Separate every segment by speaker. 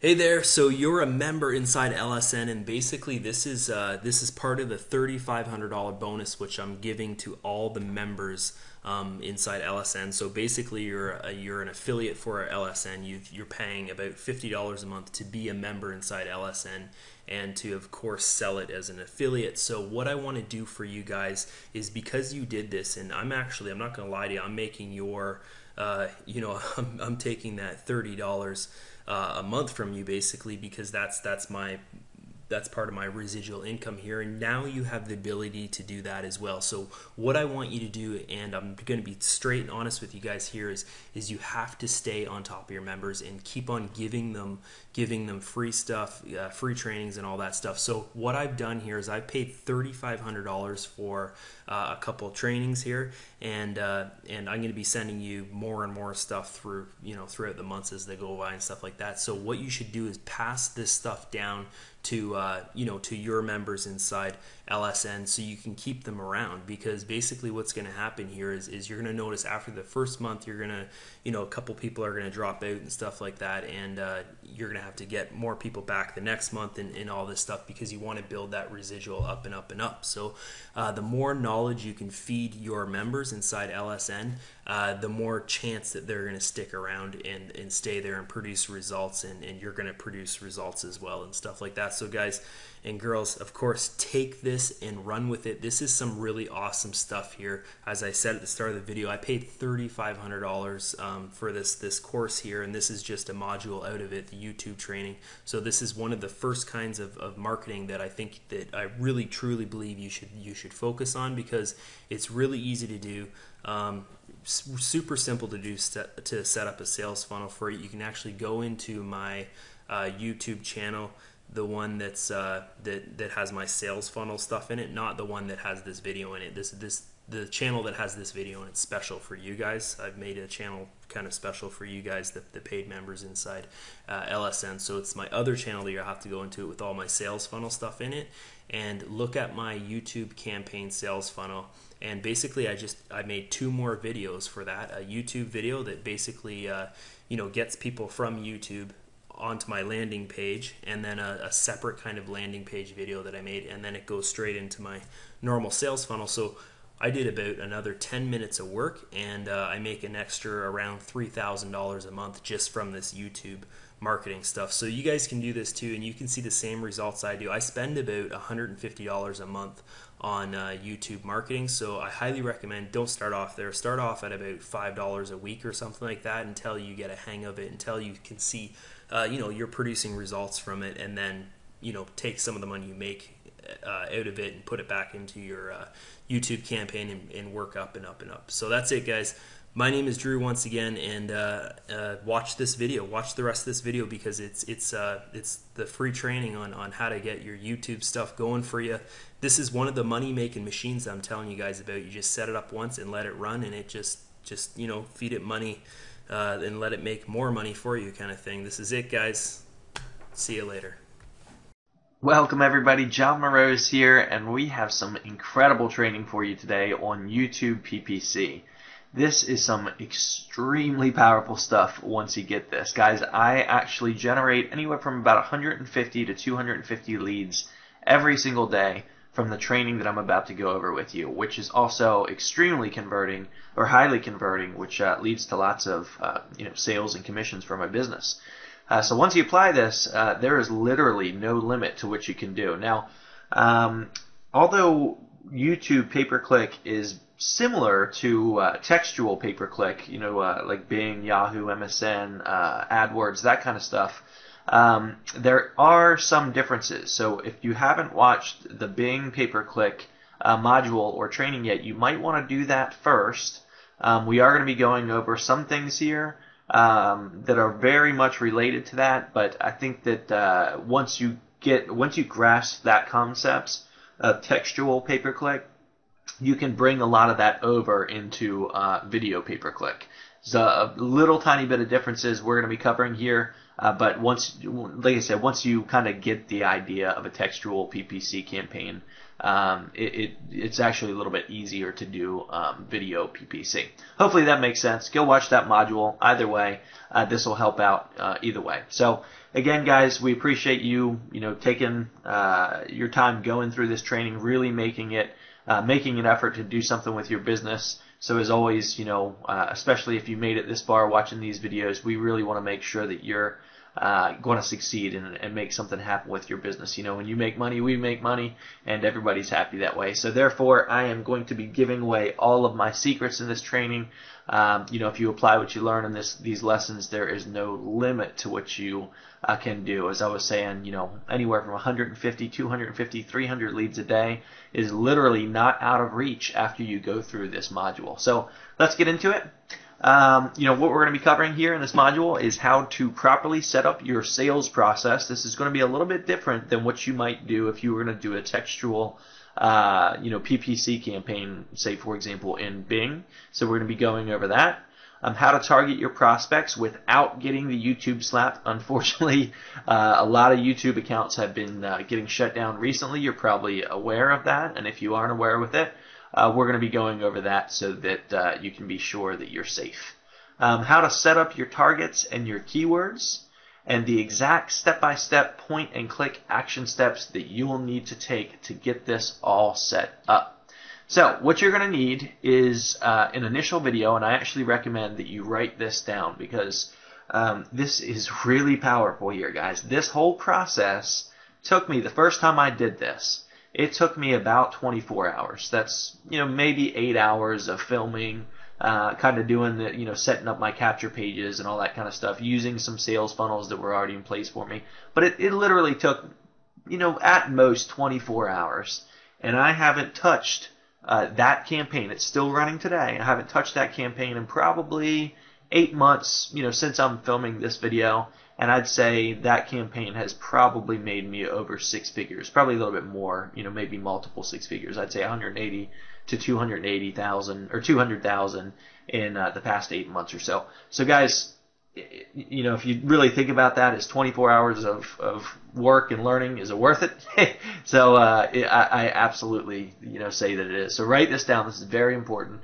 Speaker 1: Hey there, so you're a member inside LSN, and basically this is part of the $3,500 bonus which I'm giving to all the members inside LSN. So basically, you're an affiliate for our LSN. You're paying about $50 a month to be a member inside LSN, and to of course sell it as an affiliate. So what I want to do for you guys is, because you did this, and I'm not going to lie to you, I'm making your I'm taking that $30 a month from you, basically, because that's part of my residual income here, and now you have the ability to do that as well. So what I want you to do, and I'm going to be straight and honest with you guys here, is you have to stay on top of your members and keep on giving them free stuff, free trainings and all that stuff. So what I've done here is I've paid $3,500 for a couple of trainings here, and I'm going to be sending you more and more stuff throughout the months as they go by and stuff like that. So what you should do is pass this stuff down to to your members inside LSN, so you can keep them around, because basically what's going to happen here is you're going to notice after the first month you're going to a couple people are going to drop out and stuff like that, and you're going to have to get more people back the next month and all this stuff, because you want to build that residual up and up and up. So the more knowledge you can feed your members inside LSN, the more chance that they're going to stick around and stay there and produce results, and you're going to produce results as well and stuff like that. So guys and girls, of course, take this and run with it. This is some really awesome stuff here. As I said at the start of the video, I paid $3,500 for this course here, and this is just a module out of it, the YouTube training. So this is one of the first kinds of marketing that I think that I really truly believe you should focus on, because it's really easy to do. Super simple to do, to set up a sales funnel for it. You can actually go into my YouTube channel, the one that's that has my sales funnel stuff in it, not the one that has this video in it. The channel that has this video in it, special for you guys. I've made a channel kind of special for you guys, the paid members inside LSN. So it's my other channel that you'll have to go into with all my sales funnel stuff in it, and look at my YouTube campaign sales funnel. And basically I made 2 more videos for that. A YouTube video that basically gets people from YouTube onto my landing page, and then a separate kind of landing page video that I made, and then it goes straight into my normal sales funnel. So I did about another 10 minutes of work, and I make an extra around $3,000 a month just from this YouTube marketing stuff. So you guys can do this too, and you can see the same results I do. I spend about $150 a month on YouTube marketing, so I highly recommend, don't start off there. Start off at about $5 a week or something like that, until you get a hang of it, until you can see you're producing results from it, and then take some of the money you make out of it and put it back into your YouTube campaign, and work up and up and up. So that's it, guys. My name is Drew once again, and watch this video. Watch the rest of this video, because it's the free training on how to get your YouTube stuff going for you. This is one of the money making machines that I'm telling you guys about. You just set it up once and let it run, and it just feed it money and let it make more money for you, kind of thing. This is it, guys. See you later.
Speaker 2: Welcome everybody, John Morose here, and we have some incredible training for you today on YouTube PPC. This is some extremely powerful stuff once you get this. Guys, I actually generate anywhere from about 150 to 250 leads every single day from the training that I'm about to go over with you, which is also extremely converting, or highly converting, which leads to lots of sales and commissions for my business. So once you apply this, there is literally no limit to what you can do. Now, although YouTube pay-per-click is similar to textual pay-per-click, like Bing, Yahoo, MSN, AdWords, that kind of stuff, there are some differences. So if you haven't watched the Bing pay-per-click module or training yet, you might want to do that first. We are going to be going over some things here that are very much related to that, but I think that once you grasp that concept of textual pay-per-click, you can bring a lot of that over into video pay-per-click. There's a little tiny bit of differences we're going to be covering here. But once, like I said, once you kind of get the idea of a textual PPC campaign, it's actually a little bit easier to do video PPC. Hopefully that makes sense. Go watch that module. Either way, this will help out either way. So again, guys, we appreciate you taking your time going through this training, really making an effort to do something with your business. So as always, especially if you made it this far watching these videos, we really want to make sure that you're going to succeed and make something happen with your business. When you make money, we make money, and everybody's happy that way. So therefore, I am going to be giving away all of my secrets in this training. If you apply what you learn in these lessons, there is no limit to what you can do. As I was saying, anywhere from 150, 250, 300 leads a day is literally not out of reach after you go through this module. So let's get into it. What we're going to be covering here in this module is how to properly set up your sales process. This is going to be a little bit different than what you might do if you were going to do a textual PPC campaign, say for example in Bing. So we're going to be going over that. How to target your prospects without getting the YouTube slap. Unfortunately, a lot of YouTube accounts have been getting shut down recently. You're probably aware of that, and if you aren't aware with it, we're going to be going over that so that you can be sure that you're safe. How to set up your targets and your keywords, and the exact step-by-step point-and-click action steps that you will need to take to get this all set up. So what you're going to need is an initial video, and I actually recommend that you write this down because this is really powerful here, guys. This whole process took me, the first time I did this, it took me about 24 hours. That's, maybe 8 hours of filming, kind of doing the, setting up my capture pages and all that kind of stuff, using some sales funnels that were already in place for me. But it literally took, at most 24 hours. And I haven't touched that campaign. It's still running today. I haven't touched that campaign in probably 8 months, since I'm filming this video. And I'd say that campaign has probably made me over 6 figures, probably a little bit more, maybe multiple 6 figures. I'd say 180 to 280,000 or 200,000 in the past 8 months or so. So guys, if you really think about that, is 24 hours of work and learning, is it worth it? So I absolutely say that it is. So write this down. This is very important.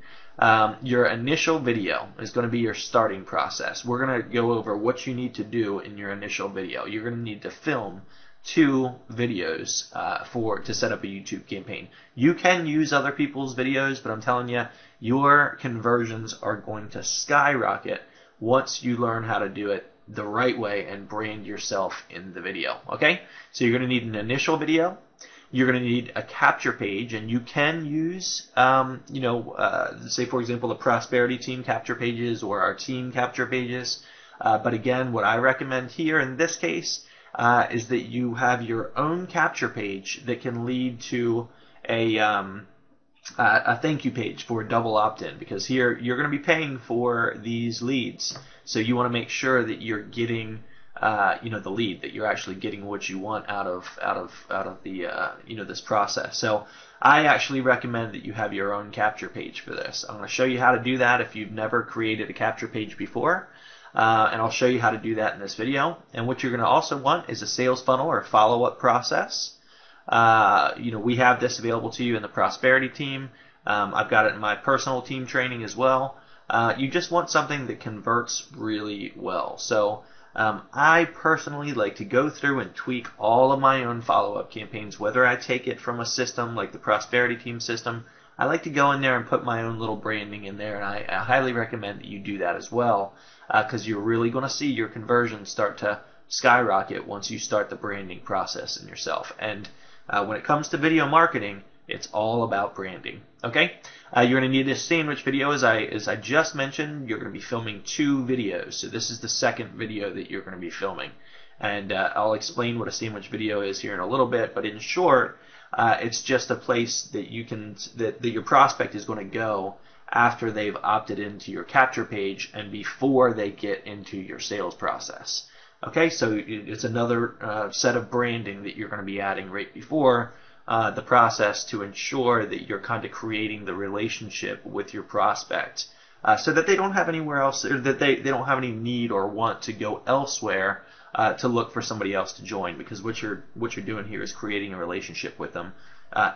Speaker 2: Your initial video is going to be your starting process. We're going to go over what you need to do in your initial video. You're going to need to film 2 videos to set up a YouTube campaign. You can use other people's videos, but I'm telling you, your conversions are going to skyrocket once you learn how to do it the right way and brand yourself in the video. Okay? So you're going to need an initial video. You're going to need a capture page, and you can use, say for example the Prosperity Team capture pages or our team capture pages. But again, what I recommend here in this case is that you have your own capture page that can lead to a thank you page for a double opt-in, because here you're going to be paying for these leads, so you want to make sure that you're getting the lead, that you're actually getting what you want out of the this process. So I actually recommend that you have your own capture page for this. I'm going to show you how to do that if you've never created a capture page before, and I'll show you how to do that in this video. And what you're going to also want is a sales funnel or follow-up process. We have this available to you in the Prosperity Team. I've got it in my personal team training as well. You just want something that converts really well. So I personally like to go through and tweak all of my own follow-up campaigns, whether I take it from a system like the Prosperity Team system. I like to go in there and put my own little branding in there, and I highly recommend that you do that as well, because you're really going to see your conversions start to skyrocket once you start the branding process in yourself. And when it comes to video marketing, it's all about branding. Okay? You're going to need a sandwich video, as I just mentioned. You're going to be filming 2 videos. So this is the second video that you're going to be filming. And I'll explain what a sandwich video is here in a little bit. But in short, it's just a place that that your prospect is going to go after they've opted into your capture page and before they get into your sales process. Okay, so it's another set of branding that you're going to be adding right before the process to ensure that you're kind of creating the relationship with your prospect, so that they don't have anywhere else, or that they don't have any need or want to go elsewhere to look for somebody else to join, because what you're doing here is creating a relationship with them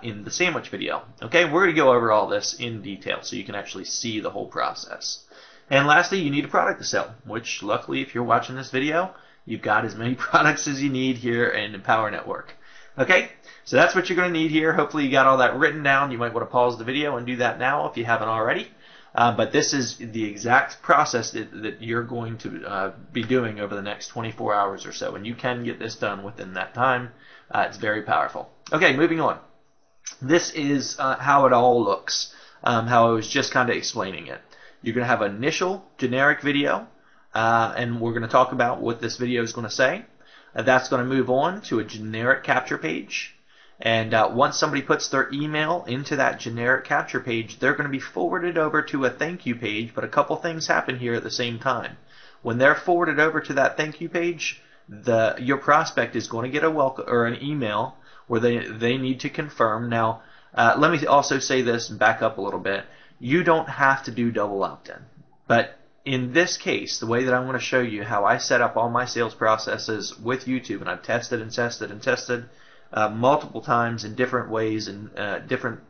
Speaker 2: in the sandwich video. Okay, we're going to go over all this in detail so you can actually see the whole process. And lastly, you need a product to sell, which luckily if you're watching this video, you've got as many products as you need here in Power Network. Okay, so that's what you're going to need here. Hopefully you got all that written down. You might want to pause the video and do that now if you haven't already. But this is the exact process that you're going to be doing over the next 24 hours or so, and you can get this done within that time. It's very powerful. Okay, moving on. This is how it all looks, how I was just kind of explaining it. You're going to have an initial generic video, and we're going to talk about what this video is going to say. That's going to move on to a generic capture page. And once somebody puts their email into that generic capture page, they're going to be forwarded over to a thank you page, but a couple things happen here at the same time. When they're forwarded over to that thank you page, your prospect is going to get a welcome or an email where they need to confirm. Now, let me also say this and back up a little bit. You don't have to do double opt-in, but in this case, the way that I'm going to show you how I set up all my sales processes with YouTube, and I've tested and tested and tested multiple times in different ways and different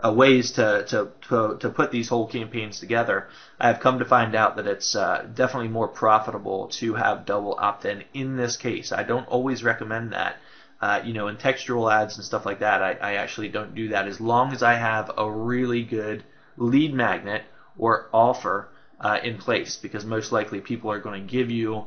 Speaker 2: ways to put these whole campaigns together, I've come to find out that it's definitely more profitable to have double opt-in in this case. I don't always recommend that. In textual ads and stuff like that, I actually don't do that as long as I have a really good lead magnet or offer in place, because most likely people are going to give you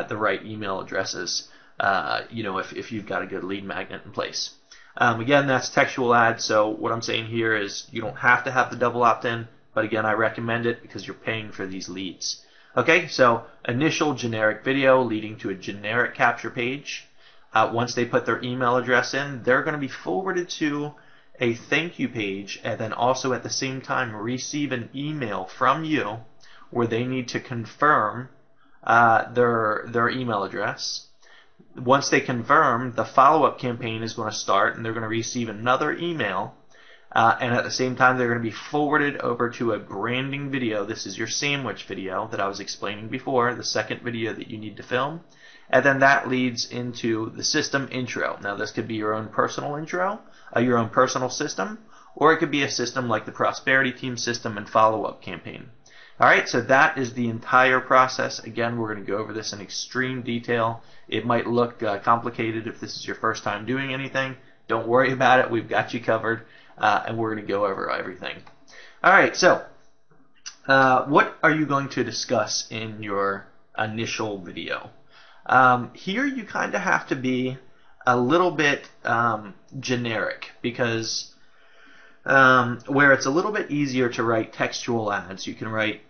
Speaker 2: the right email addresses if you've got a good lead magnet in place. Again, that's textual ads, so what I'm saying here is you don't have to have the double opt-in, but again, I recommend it because you're paying for these leads. Okay, so initial generic video leading to a generic capture page. Once they put their email address in, they're going to be forwarded to a thank you page, and then also at the same time receive an email from you where they need to confirm their email address. Once they confirm, the follow-up campaign is going to start, and they're going to receive another email, and at the same time they're going to be forwarded over to a branding video. This is your sandwich video that I was explaining before, the second video that you need to film. And then that leads into the system intro. Now this could be your own personal intro, your own personal system, or it could be a system like the Prosperity Team system and follow-up campaign. Alright, so that is the entire process. Again, we're going to go over this in extreme detail. It might look complicated if this is your first time doing anything. Don't worry about it. We've got you covered, and we're going to go over everything. Alright, so what are you going to discuss in your initial video? Here you kind of have to be a little bit generic, because where it's a little bit easier to write textual ads, you can write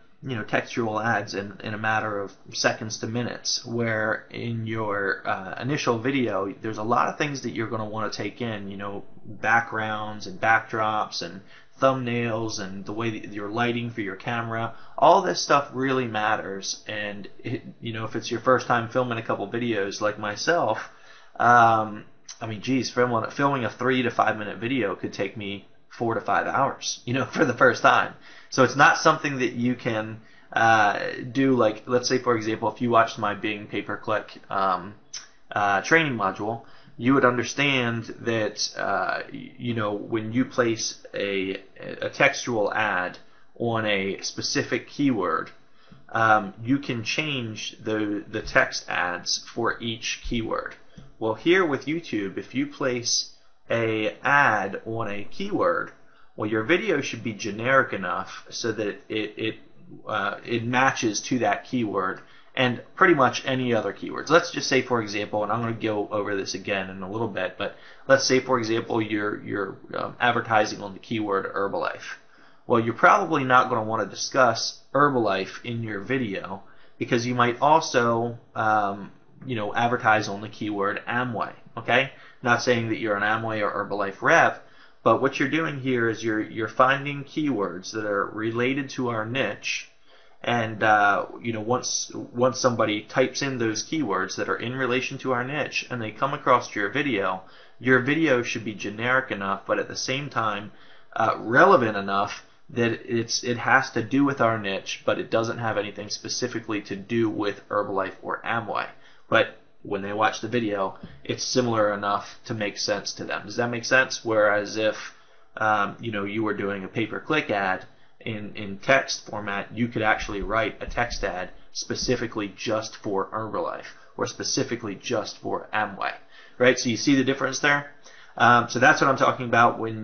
Speaker 2: textual ads in a matter of seconds to minutes, where in your initial video there's a lot of things that you're going to want to take in, backgrounds and backdrops and thumbnails and the way that you're lighting for your camera. All this stuff really matters, and if it's your first time filming a couple videos like myself, filming a 3 to 5 minute video could take me 4 to 5 hours, for the first time. So it's not something that you can do, like, let's say for example, if you watched my Bing pay-per-click training module, you would understand that when you place a textual ad on a specific keyword, you can change the text ads for each keyword. Well, here with YouTube, if you place a ad on a keyword, well, your video should be generic enough so that it matches to that keyword and pretty much any other keywords. Let's just say, for example, and I'm going to go over this again in a little bit, but let's say, for example, you're advertising on the keyword Herbalife. Well, you're probably not going to want to discuss Herbalife in your video, because you might also advertise on the keyword Amway. Okay, not saying that you're an Amway or Herbalife rep, but what you're doing here is you're finding keywords that are related to our niche. And once somebody types in those keywords that are in relation to our niche and they come across your video should be generic enough, but at the same time relevant enough that it has to do with our niche, but it doesn't have anything specifically to do with Herbalife or Amway. but when they watch the video, it's similar enough to make sense to them. Does that make sense? Whereas if you were doing a pay-per-click ad in text format, you could actually write a text ad specifically just for Herbalife or specifically just for Amway, right? So you see the difference there. So that's what I'm talking about when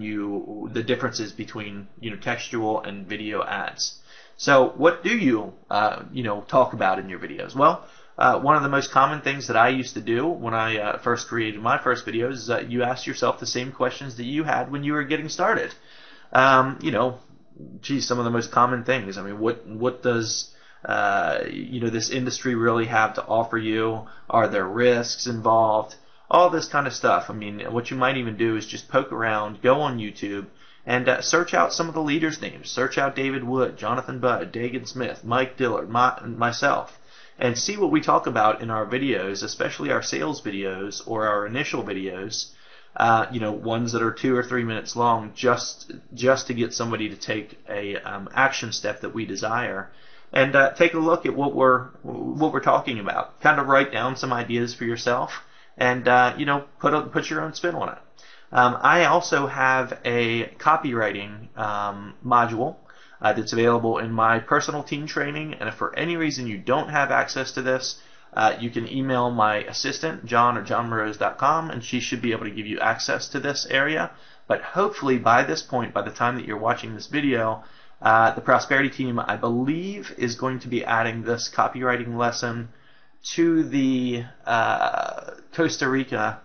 Speaker 2: the differences between textual and video ads. So what do you talk about in your videos? Well, one of the most common things that I used to do when I first created my first videos is that you ask yourself the same questions that you had when you were getting started. Some of the most common things. I mean, what does this industry really have to offer you? Are there risks involved? All this kind of stuff. I mean, what you might even do is just poke around, go on YouTube, and search out some of the leaders' names. Search out David Wood, Jonathan Budd, Dagan Smith, Mike Dillard, myself, and see what we talk about in our videos, especially our sales videos or our initial videos. Ones that are 2 or 3 minutes long, just to get somebody to take a action step that we desire, and take a look at what we're talking about. Kind of write down some ideas for yourself, and put your own spin on it. I also have a copywriting module that's available in my personal team training, and if for any reason you don't have access to this, you can email my assistant, John, or johnmorose.com, and she should be able to give you access to this area. But hopefully by this point, by the time that you're watching this video, the Prosperity team, I believe, is going to be adding this copywriting lesson to the Costa Rica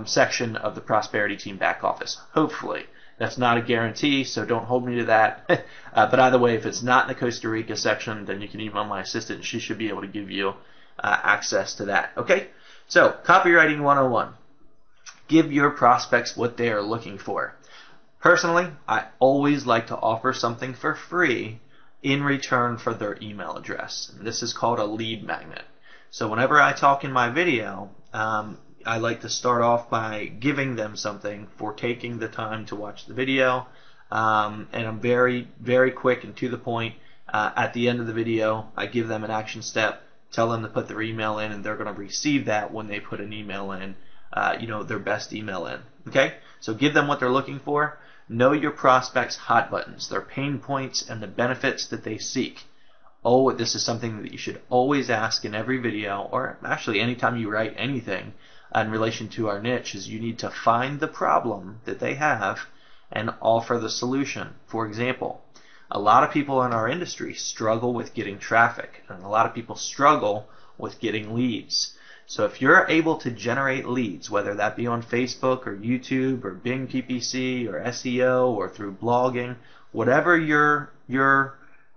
Speaker 2: section of the Prosperity team back office. Hopefully. That's not a guarantee, so don't hold me to that. But either way, if it's not in the Costa Rica section, then you can email my assistant, and she should be able to give you access to that. Okay? So, Copywriting 101. Give your prospects what they are looking for. Personally, I always like to offer something for free in return for their email address. And this is called a lead magnet. So whenever I talk in my video, I like to start off by giving them something for taking the time to watch the video, and I'm very, very quick and to the point. At the end of the video, I give them an action step, tell them to put their email in, and they're going to receive that when they put an email in, their best email in. Okay? So give them what they're looking for. Know your prospects' hot buttons, their pain points, and the benefits that they seek. Oh, this is something that you should always ask in every video, or actually anytime you write anything in relation to our niche, is you need to find the problem that they have and offer the solution. For example, a lot of people in our industry struggle with getting traffic, and a lot of people struggle with getting leads. So if you're able to generate leads, whether that be on Facebook or YouTube or Bing PPC or SEO or through blogging, whatever you're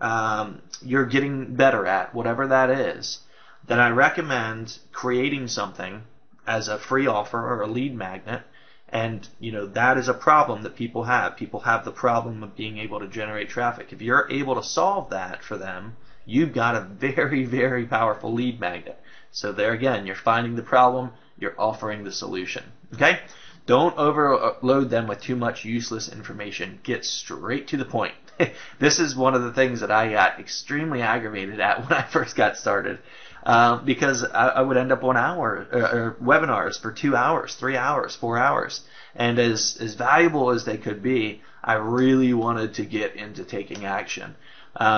Speaker 2: getting better at, whatever that is, then I recommend creating something as a free offer or a lead magnet. And that is a problem that people have. People have the problem of being able to generate traffic. If you're able to solve that for them, you've got a very, very powerful lead magnet. So there again, you're finding the problem, you're offering the solution. Okay? Don't overload them with too much useless information. Get straight to the point. This is one of the things that I got extremely aggravated at when I first got started, because I would end up on or webinars for 2 hours, 3 hours, 4 hours. And as valuable as they could be, I really wanted to get into taking action.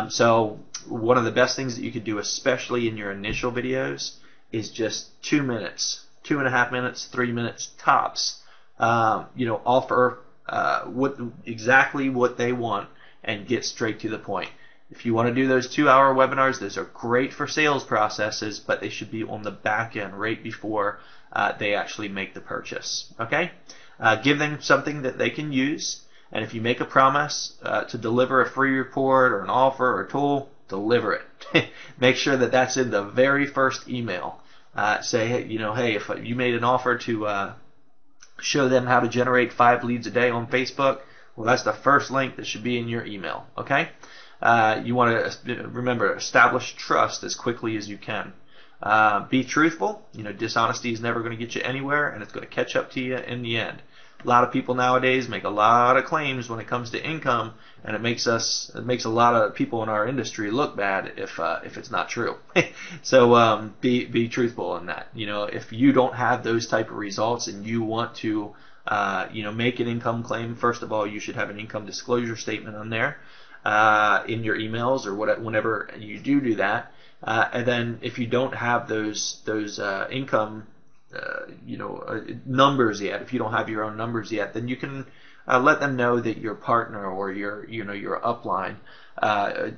Speaker 2: So one of the best things that you could do, especially in your initial videos, is just 2 minutes, 2.5 minutes, 3 minutes tops. Offer exactly what they want and get straight to the point. If you want to do those 2-hour webinars, those are great for sales processes, but they should be on the back end right before they actually make the purchase. Okay? Give them something that they can use, and if you make a promise to deliver a free report or an offer or a tool, deliver it. Make sure that that's in the very first email. Say, hey, if you made an offer to show them how to generate 5 leads a day on Facebook, well, that's the first link that should be in your email. Okay? You want to remember, establish trust as quickly as you can. Be truthful. Dishonesty is never going to get you anywhere, and it's going to catch up to you in the end. A lot of people nowadays make a lot of claims when it comes to income, and it makes a lot of people in our industry look bad if it's not true. So be truthful in that. If you don't have those type of results and you want to make an income claim, first of all, you should have an income disclosure statement on there in your emails or whenever you do that. And then if you don't have those income numbers yet, if you don't have your own numbers yet, then you can let them know that your partner or your upline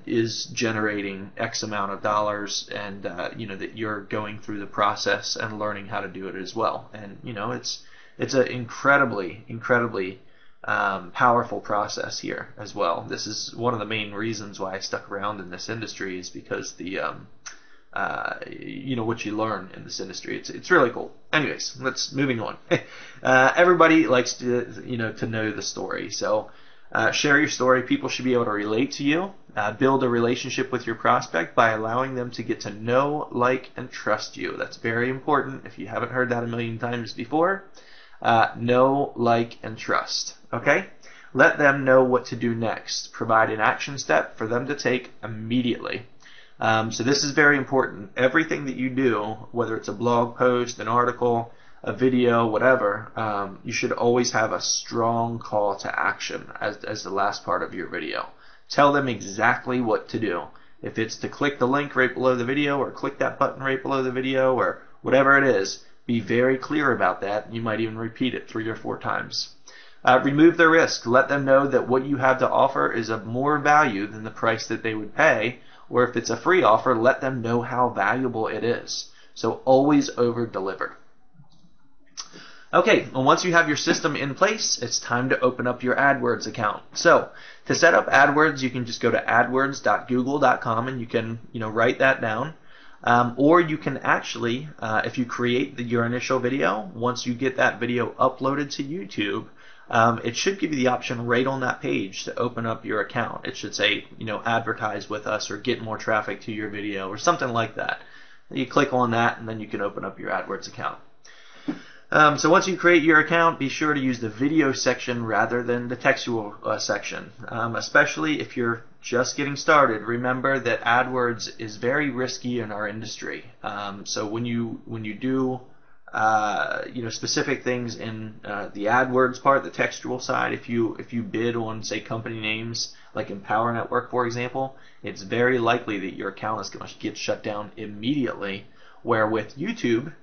Speaker 2: is generating X amount of dollars, and that you're going through the process and learning how to do it as well. And it's an incredibly powerful process here as well. This is one of the main reasons why I stuck around in this industry, is because the what you learn in this industry. It's really cool. Anyways, moving on. Everybody likes to know the story. So share your story. People should be able to relate to you. Build a relationship with your prospect by allowing them to get to know, like, and trust you. That's very important. If you haven't heard that a million times before, know, like, and trust. Okay? Let them know what to do next. Provide an action step for them to take immediately. So this is very important. Everything that you do, whether it's a blog post, an article, a video, whatever, you should always have a strong call to action as the last part of your video. Tell them exactly what to do. If it's to click the link right below the video, or click that button right below the video, or whatever it is, be very clear about that. You might even repeat it 3 or 4 times. Remove the risk. Let them know that what you have to offer is of more value than the price that they would pay. Or if it's a free offer, let them know how valuable it is. So always over-deliver. Okay, well, once you have your system in place, it's time to open up your AdWords account. So to set up AdWords, you can just go to adwords.google.com and you can write that down. Or you can actually, if you create your initial video, once you get that video uploaded to YouTube, it should give you the option right on that page to open up your account. It should say, advertise with us or get more traffic to your video or something like that. You click on that and then you can open up your AdWords account. So once you create your account, be sure to use the video section rather than the textual section, especially if you're just getting started. Remember that AdWords is very risky in our industry. So when you do specific things in the AdWords part, the textual side, if you bid on, say, company names like Empower Network, for example, it's very likely that your account is going to get shut down immediately. Where with YouTube,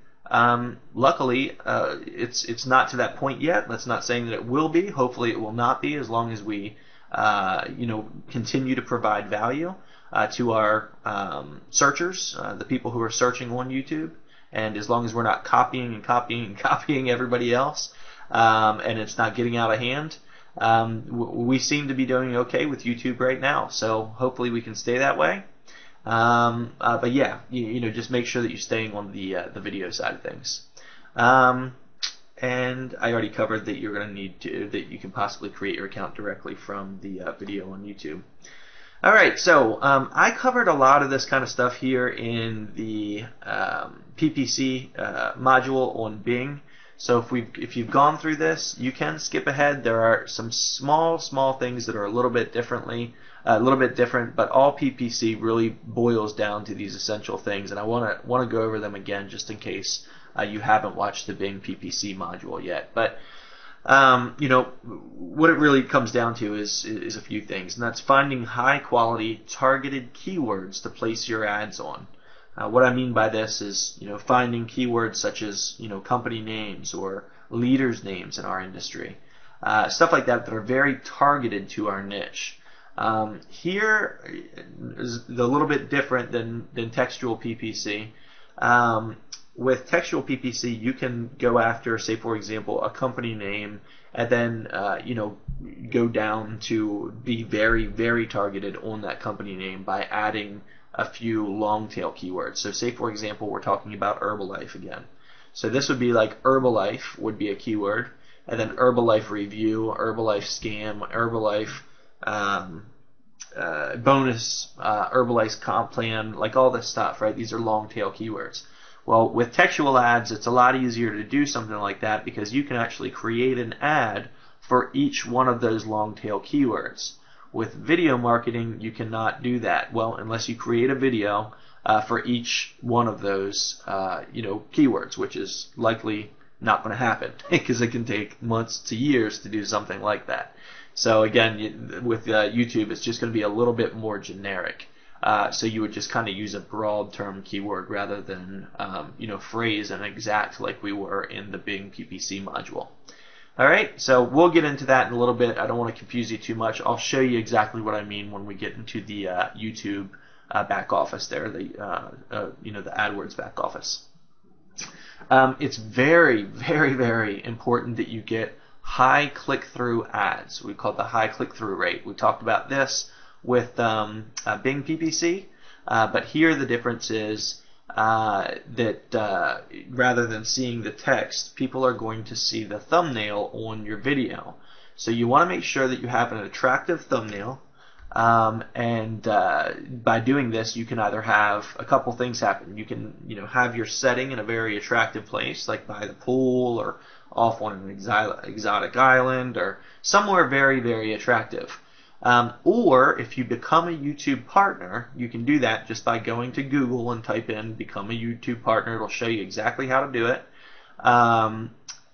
Speaker 2: luckily, it's not to that point yet. That's not saying that it will be. Hopefully, it will not be, as long as we continue to provide value to our searchers, the people who are searching on YouTube. And as long as we're not copying everybody else, and it's not getting out of hand, we seem to be doing okay with YouTube right now. So hopefully we can stay that way. But yeah, just make sure that you're staying on the video side of things. And I already covered that you're going to need that you can possibly create your account directly from the video on YouTube. Alright, so I covered a lot of this kind of stuff here in the PPC module on Bing. So if you've gone through this, you can skip ahead. There are some small things that are a little bit different, but all PPC really boils down to these essential things, and I want to go over them again just in case you haven't watched the Bing PPC module yet. But what it really comes down to is a few things, and that's finding high quality targeted keywords to place your ads on. What I mean by this is, finding keywords such as, company names or leaders' names in our industry, stuff like that are very targeted to our niche. Here is a little bit different than textual PPC. With textual PPC, you can go after, say, for example, a company name, and then go down to be very, very targeted on that company name by adding a few long tail keywords. So say, for example, we're talking about Herbalife again. So this would be like Herbalife would be a keyword, and then Herbalife review, Herbalife scam, Herbalife bonus, Herbalife comp plan, like all this stuff, right? These are long tail keywords. Well, with textual ads, it's a lot easier to do something like that because you can actually create an ad for each one of those long tail keywords. With video marketing, you cannot do that. Well, unless you create a video for each one of those keywords, which is likely not going to happen because it can take months to years to do something like that. So again, with YouTube, it's just going to be a little bit more generic. So you would just kind of use a broad term keyword rather than phrase and exact like we were in the Bing PPC module. All right, so we'll get into that in a little bit. I don't want to confuse you too much. I'll show you exactly what I mean when we get into the YouTube back office there, the AdWords back office. It's very, very, very important that you get high click-through ads. We call it the high click-through rate. We talked about this with Bing PPC, but here the difference is that rather than seeing the text, people are going to see the thumbnail on your video. So you want to make sure that you have an attractive thumbnail, and by doing this, you can either have a couple things happen. You can have your setting in a very attractive place, like by the pool or off on an exotic island or somewhere very, very attractive. Or if you become a YouTube partner, you can do that just by going to Google and type in become a YouTube partner. It'll show you exactly how to do it.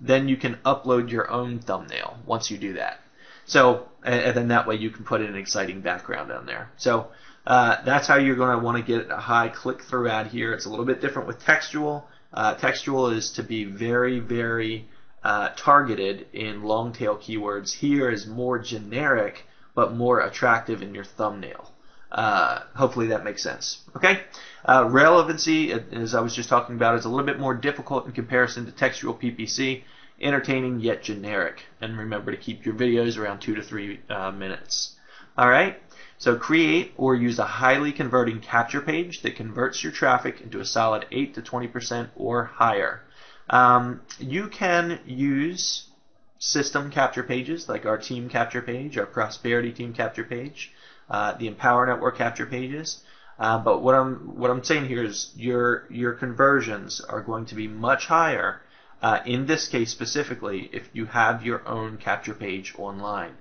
Speaker 2: Then you can upload your own thumbnail once you do that. So, and then that way you can put in an exciting background on there. So that's how you're going to want to get a high click-through ad here. It's a little bit different with textual. Textual is to be very, very targeted in long-tail keywords. Here is more generic, but more attractive in your thumbnail. Hopefully that makes sense. Okay? Relevancy, as I was just talking about, is a little bit more difficult in comparison to textual PPC. Entertaining yet generic. And remember to keep your videos around 2 to 3 minutes. Alright? So create or use a highly converting capture page that converts your traffic into a solid 8 to 20% or higher. You can use system capture pages like our team capture page, our prosperity team capture page, the Empower Network capture pages. But what I'm saying here is your conversions are going to be much higher in this case specifically if you have your own capture page online.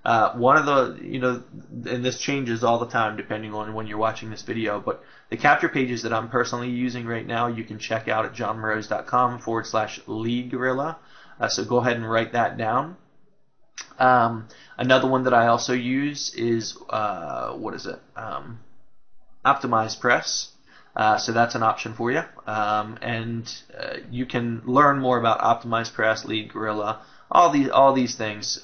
Speaker 2: One of the, and this changes all the time depending on when you're watching this video, but the capture pages that I'm personally using right now, you can check out at johnmorose.com/lead gorilla. So go ahead and write that down. Another one that I also use is, Optimize Press. So that's an option for you. And you can learn more about Optimize Press, Lead Gorilla, all these things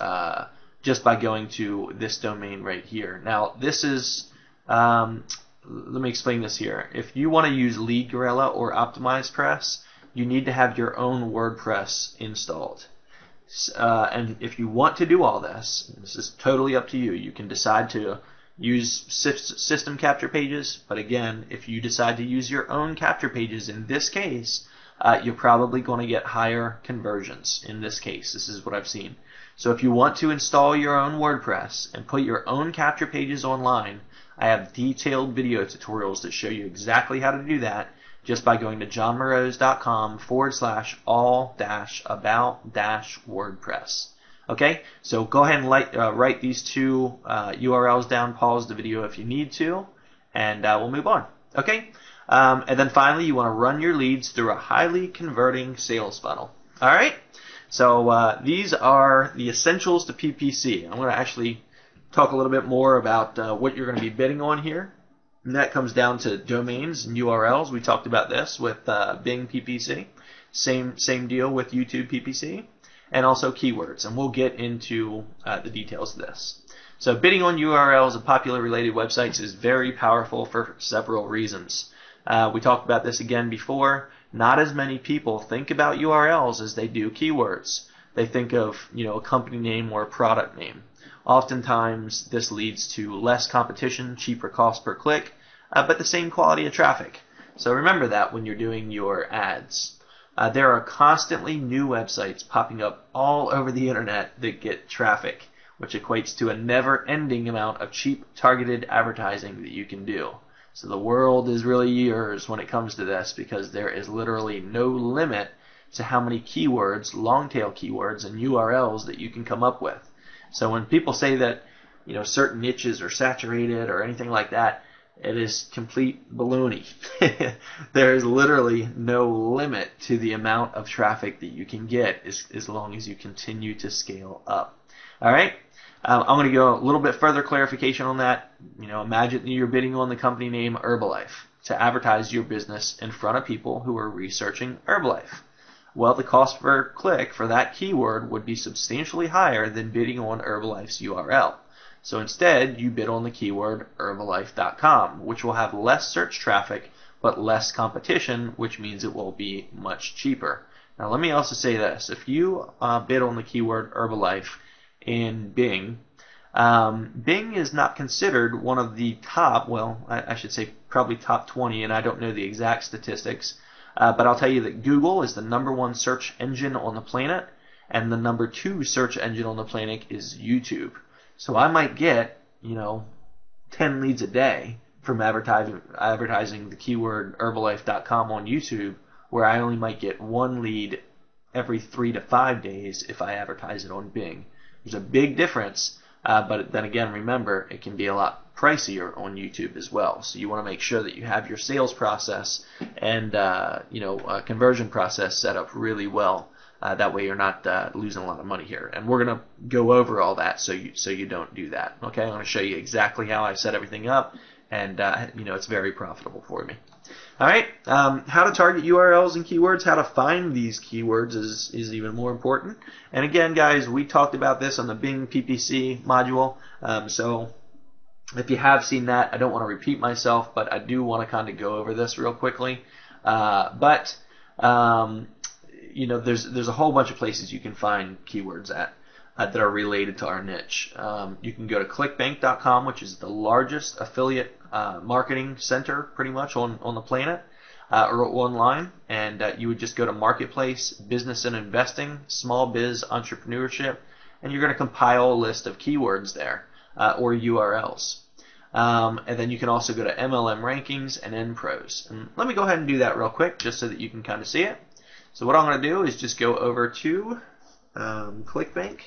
Speaker 2: just by going to this domain right here. Now this is, let me explain this here. If you want to use Lead Gorilla or Optimize Press, you need to have your own WordPress installed. And if you want to do all this is totally up to you. You can decide to use system capture pages, but again, if you decide to use your own capture pages in this case, you're probably going to get higher conversions in this case. This is what I've seen. So if you want to install your own WordPress and put your own capture pages online, I have detailed video tutorials that show you exactly how to do that just by going to johnmorose.com/all-about-WordPress. Okay, so go ahead and write these two URLs down, pause the video if you need to, and we'll move on. Okay, and then finally you want to run your leads through a highly converting sales funnel. All right, so these are the essentials to PPC. I'm going to actually talk a little bit more about what you're going to be bidding on here. And that comes down to domains and URLs. We talked about this with Bing PPC. Same deal with YouTube PPC. And also keywords. And we'll get into the details of this. So bidding on URLs of popular related websites is very powerful for several reasons. We talked about this again before. Not as many people think about URLs as they do keywords. They think of a company name or a product name. Oftentimes this leads to less competition, cheaper cost per click, but the same quality of traffic. So remember that when you're doing your ads. There are constantly new websites popping up all over the internet that get traffic, which equates to a never-ending amount of cheap targeted advertising that you can do. So the world is really yours when it comes to this, because there is literally no limit to how many keywords, long tail keywords, and URLs that you can come up with. So when people say that, certain niches are saturated or anything like that, it is complete baloney. There is literally no limit to the amount of traffic that you can get as long as you continue to scale up. All right. I'm going to go a little bit further clarification on that. Imagine that you're bidding on the company name Herbalife to advertise your business in front of people who are researching Herbalife. Well, the cost per click for that keyword would be substantially higher than bidding on Herbalife's URL. So instead, you bid on the keyword Herbalife.com, which will have less search traffic but less competition, which means it will be much cheaper. Now, let me also say this. If you bid on the keyword Herbalife in Bing, Bing is not considered one of the top, I should say probably top 20, and I don't know the exact statistics, but I'll tell you that Google is the #1 search engine on the planet, and the #2 search engine on the planet is YouTube. So I might get, 10 leads a day from advertising the keyword Herbalife.com on YouTube, where I only might get 1 lead every 3 to 5 days if I advertise it on Bing. There's a big difference, but then again, remember, it can be a lot pricier on YouTube as well. So you want to make sure that you have your sales process and conversion process set up really well. That way you're not losing a lot of money here. And we're going to go over all that so you don't do that. Okay, I'm going to show you exactly how I set everything up, and it's very profitable for me. All right, how to target URLs and keywords, how to find these keywords is even more important. And again, guys, we talked about this on the Bing PPC module. So if you have seen that, I don't want to repeat myself, but I do want to kind of go over this real quickly. There's a whole bunch of places you can find keywords at that are related to our niche. You can go to clickbank.com, which is the largest affiliate marketing center pretty much on the planet, or online, and you would just go to marketplace, business and investing, small biz, entrepreneurship, and you're going to compile a list of keywords there, or URLs. And then you can also go to MLM rankings and NPros. And let me go ahead and do that real quick just so that you can kind of see it. So what I'm going to do is just go over to ClickBank.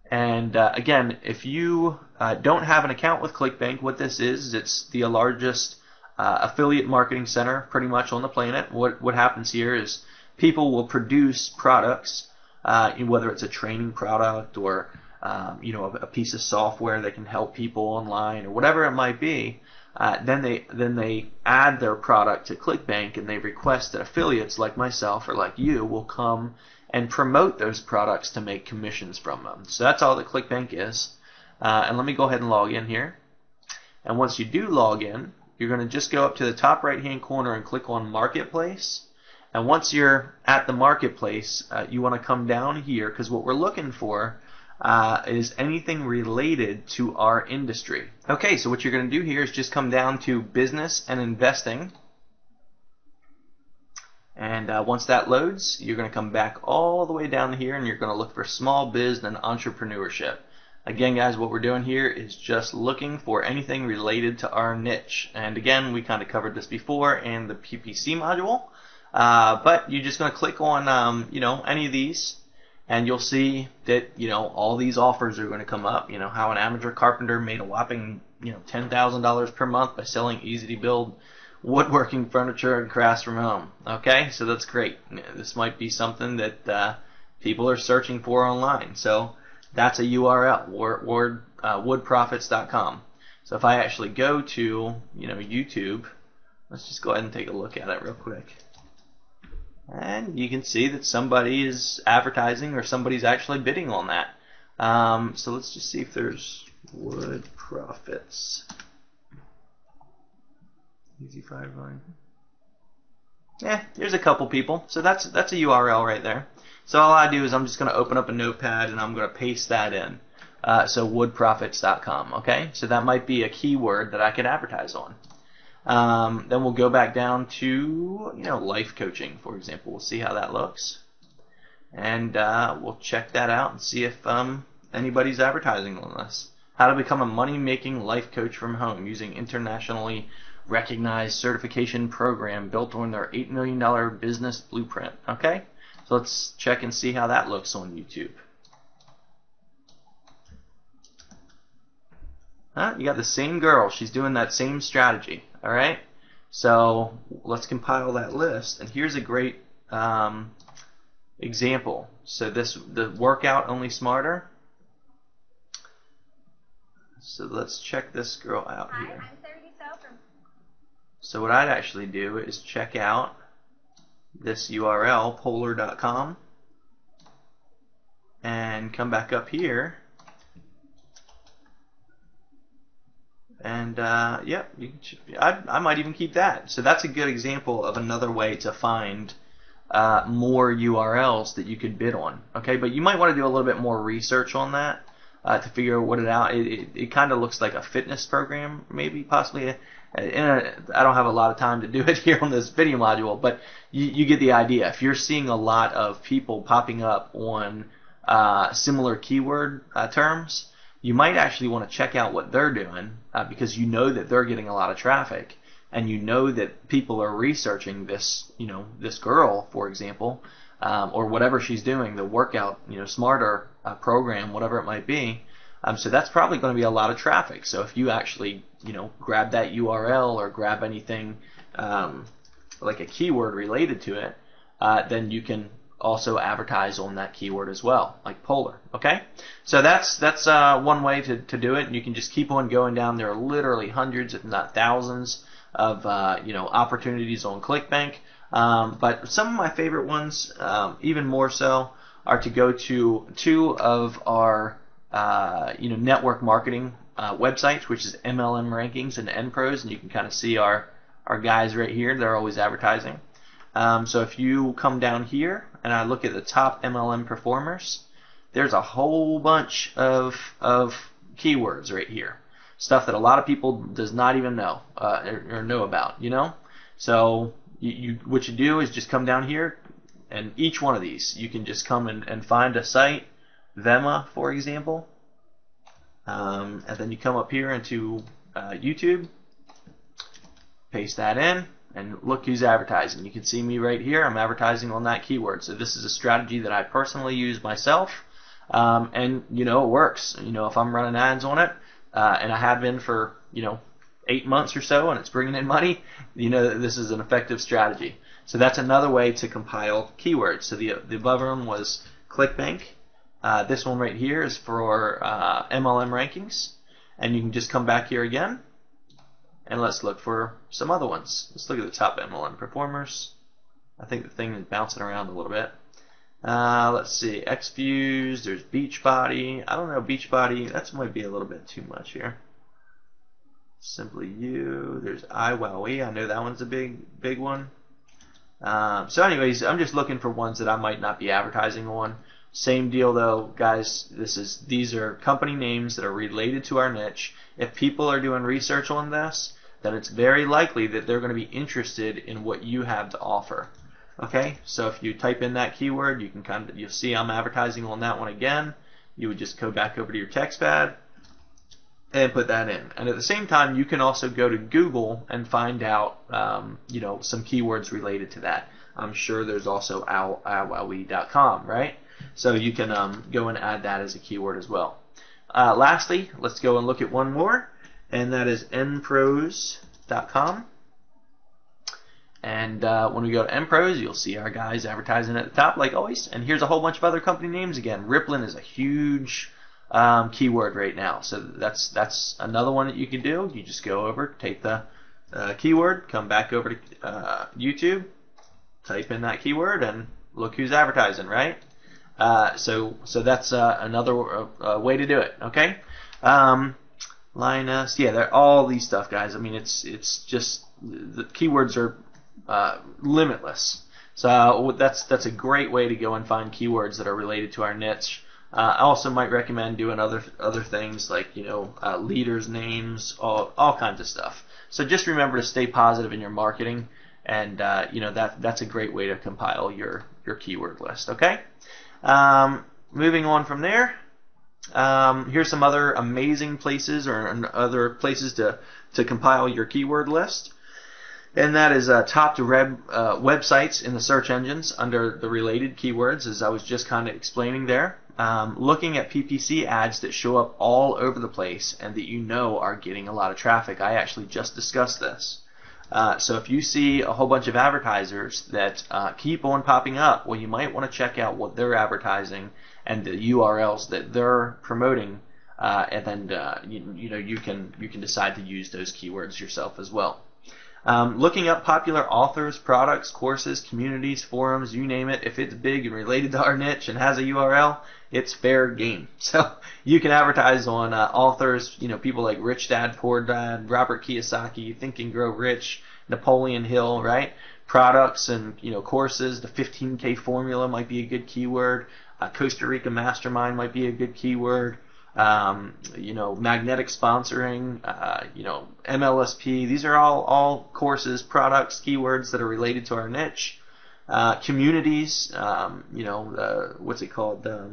Speaker 2: And again, if you don't have an account with ClickBank, what this is it's the largest affiliate marketing center pretty much on the planet. What happens here is people will produce products, whether it's a training product or a piece of software that can help people online or whatever it might be. Then they add their product to ClickBank, and they request that affiliates like myself or like you will come and promote those products to make commissions from them. So that's all that ClickBank is. And let me go ahead and log in here. And once you do log in, you're going to just go up to the top right hand corner and click on Marketplace. And once you're at the Marketplace, you want to come down here, because what we're looking for is anything related to our industry. Okay, so what you're going to do here is just come down to business and investing. And once that loads, you're going to come back all the way down here, and you're going to look for small biz and entrepreneurship. Again, guys, what we're doing here is just looking for anything related to our niche. And again, we kind of covered this before in the PPC module. But you're just going to click on any of these, and you'll see that all these offers are going to come up. How an amateur carpenter made a whopping $10,000 per month by selling easy to build woodworking furniture and crafts from home. Okay, so that's great. This might be something that people are searching for online. So that's a URL, woodprofits.com. So if I actually go to YouTube, let's just go ahead and take a look at it real quick. And you can see that somebody is advertising, or somebody's actually bidding on that. So let's just see if there's Wood Profits. Easy 5 line. Yeah, there's a couple people. So that's a URL right there. So all I do is I'm just going to open up a notepad and I'm going to paste that in. So woodprofits.com. Okay, so that might be a keyword that I could advertise on. Then we'll go back down to life coaching, for example. We'll see how that looks, and we'll check that out and see if anybody's advertising on this. How to become a money-making life coach from home using internationally recognized certification program built on their $8 million business blueprint. Okay, so let's check and see how that looks on YouTube. You got the same girl. She's doing that same strategy. All right, so let's compile that list. And here's a great example. So the workout only smarter. So let's check this girl out here.
Speaker 3: Hi, I'm Sarah from.
Speaker 2: So what I'd actually do is check out this URL, polar.com, and come back up here. And yep, I might even keep that. So that's a good example of another way to find more URLs that you could bid on. Okay, but you might want to do a little bit more research on that to figure what it out. It kind of looks like a fitness program, maybe, possibly. I don't have a lot of time to do it here on this video module, but you get the idea. If you're seeing a lot of people popping up on similar keyword terms, you might actually want to check out what they're doing because you know that they're getting a lot of traffic, and you know that people are researching this, this girl, for example, or whatever she's doing, the workout, smarter program, whatever it might be. So that's probably going to be a lot of traffic. So if you actually, grab that URL or grab anything like a keyword related to it, then you can also advertise on that keyword as well, like polar. Okay, so that's one way to do it, and you can just keep on going down. There are literally hundreds, if not thousands, of opportunities on ClickBank. But some of my favorite ones, even more so, are to go to two of our network marketing websites, which is MLM Rankings and NPros, and you can kind of see our guys right here. They're always advertising. So if you come down here and I look at the top MLM performers, there's a whole bunch of keywords right here, stuff that a lot of people does not even know or know about. So what you do is just come down here, and each one of these you can just come and find a site, Vema, for example, and then you come up here into YouTube, paste that in, and look who's advertising. You can see me right here. I'm advertising on that keyword. So this is a strategy that I personally use myself, and it works. If I'm running ads on it, and I have been for 8 months or so, and it's bringing in money, that this is an effective strategy. So that's another way to compile keywords. So the above one was ClickBank. This one right here is for MLM Rankings, and you can just come back here again, and let's look for some other ones. Let's look at the top MLM performers. I think the thing is bouncing around a little bit. Let's see, Xviews, there's Beachbody. I don't know, Beachbody, that might be a little bit too much here. Simply You, there's iWowee. I know that one's a big one. So anyways, I'm just looking for ones that I might not be advertising on. Same deal though, guys. These are company names that are related to our niche. If people are doing research on this, then it's very likely that they're going to be interested in what you have to offer. Okay, so if you type in that keyword, you'll see I'm advertising on that one again. You would just go back over to your text pad and put that in. And at the same time, you can also go to Google and find out, some keywords related to that. I'm sure there's also iWowee.com, right? So you can go and add that as a keyword as well. Lastly, let's go and look at one more, and that is npros.com. And when we go to NPros, you'll see our guys advertising at the top, like always. And here's a whole bunch of other company names. Again, Rippling is a huge keyword right now. So that's another one that you can do. You just go over, take the keyword, come back over to YouTube, type in that keyword, and look who's advertising, right? So that's another way to do it. Okay. Linus, yeah, they're all these stuff, guys. I mean, it's just the keywords are limitless. So that's a great way to go and find keywords that are related to our niche. I also might recommend doing other things like leaders' names, all kinds of stuff. So just remember to stay positive in your marketing, and that's a great way to compile your keyword list. Okay. Moving on from there, Here's some other amazing places or other places to compile your keyword list. And that is top to websites in the search engines under the related keywords, as I was just kind of explaining there. Looking at PPC ads that show up all over the place and that you know are getting a lot of traffic. I actually just discussed this. So if you see a whole bunch of advertisers that keep on popping up, well, you might want to check out what they're advertising and the URLs that they're promoting, and then you can decide to use those keywords yourself as well. Looking up popular authors, products, courses, communities, forums, you name it. If it's big and related to our niche and has a URL, it's fair game. So you can advertise on authors, people like Rich Dad, Poor Dad, Robert Kiyosaki, Think and Grow Rich, Napoleon Hill, right? Products and courses. The 15K formula might be a good keyword. Costa Rica Mastermind might be a good keyword. Magnetic sponsoring, MLSP. These are all courses, products, keywords that are related to our niche. Communities, what's it called? The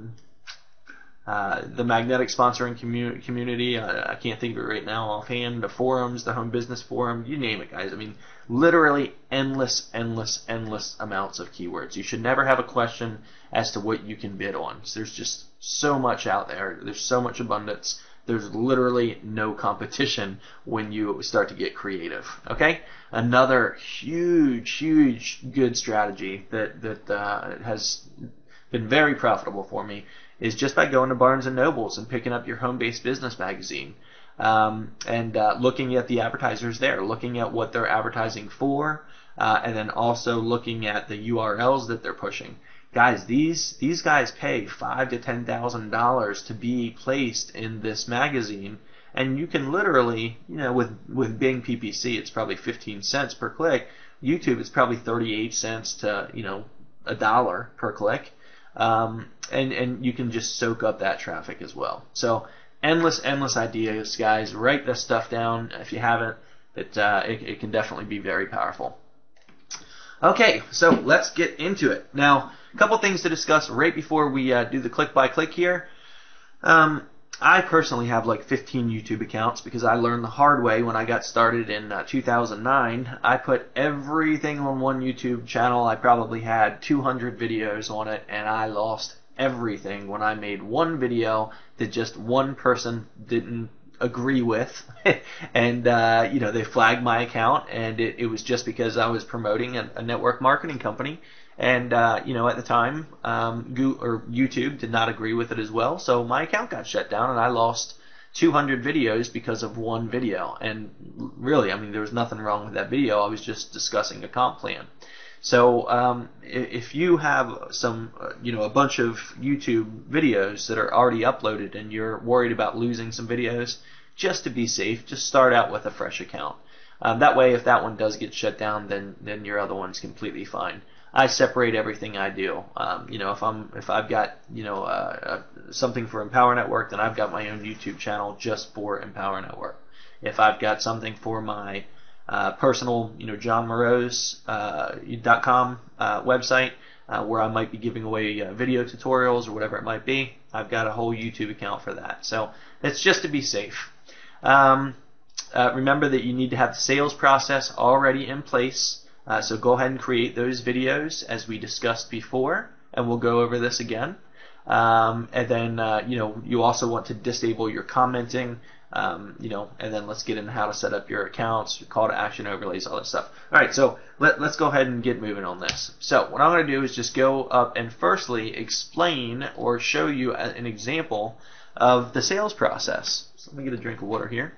Speaker 2: magnetic sponsoring community. I can't think of it right now offhand. The forums, the home business forum, you name it, guys. I mean, literally endless amounts of keywords. You should never have a question as to what you can bid on. So there's just so much out there. There's so much abundance. There's literally no competition when you start to get creative. Okay? Another huge good strategy that has been very profitable for me is just by going to Barnes & Nobles and picking up your home-based business magazine and looking at the advertisers there, looking at what they're advertising for, and then also looking at the URLs that they're pushing. Guys, these guys pay $5,000 to $10,000 to be placed in this magazine, and you can literally, with Bing PPC, it's probably 15 cents per click. YouTube, it's probably 38 cents to $1 per click. And you can just soak up that traffic as well. So endless ideas, guys. Write this stuff down if you haven't. It can definitely be very powerful. Okay, so let's get into it. Now, a couple things to discuss right before we do the click by click here. I personally have like 15 YouTube accounts because I learned the hard way when I got started in 2009. I put everything on one YouTube channel. I probably had 200 videos on it, and I lost everything when I made one video that just one person didn't agree with and they flagged my account, and it was just because I was promoting a network marketing company. And at the time, YouTube did not agree with it as well, so my account got shut down, and I lost 200 videos because of one video. And really, I mean, there was nothing wrong with that video. I was just discussing a comp plan. So if you have a bunch of YouTube videos that are already uploaded, and you're worried about losing some videos, just to be safe, just start out with a fresh account. That way, if that one does get shut down, then your other one's completely fine. I separate everything I do. If I've got something for Empower Network, then I've got my own YouTube channel just for Empower Network. If I've got something for my personal, johnmorose.com website where I might be giving away video tutorials or whatever it might be, I've got a whole YouTube account for that. So it's just to be safe. Remember that you need to have the sales process already in place. So go ahead and create those videos as we discussed before, and we'll go over this again. And then you also want to disable your commenting, and then let's get into how to set up your accounts, your call to action overlays, all that stuff. All right, so let's go ahead and get moving on this. So what I'm going to do is just go up and firstly explain or show you an example of the sales process. So let me get a drink of water here.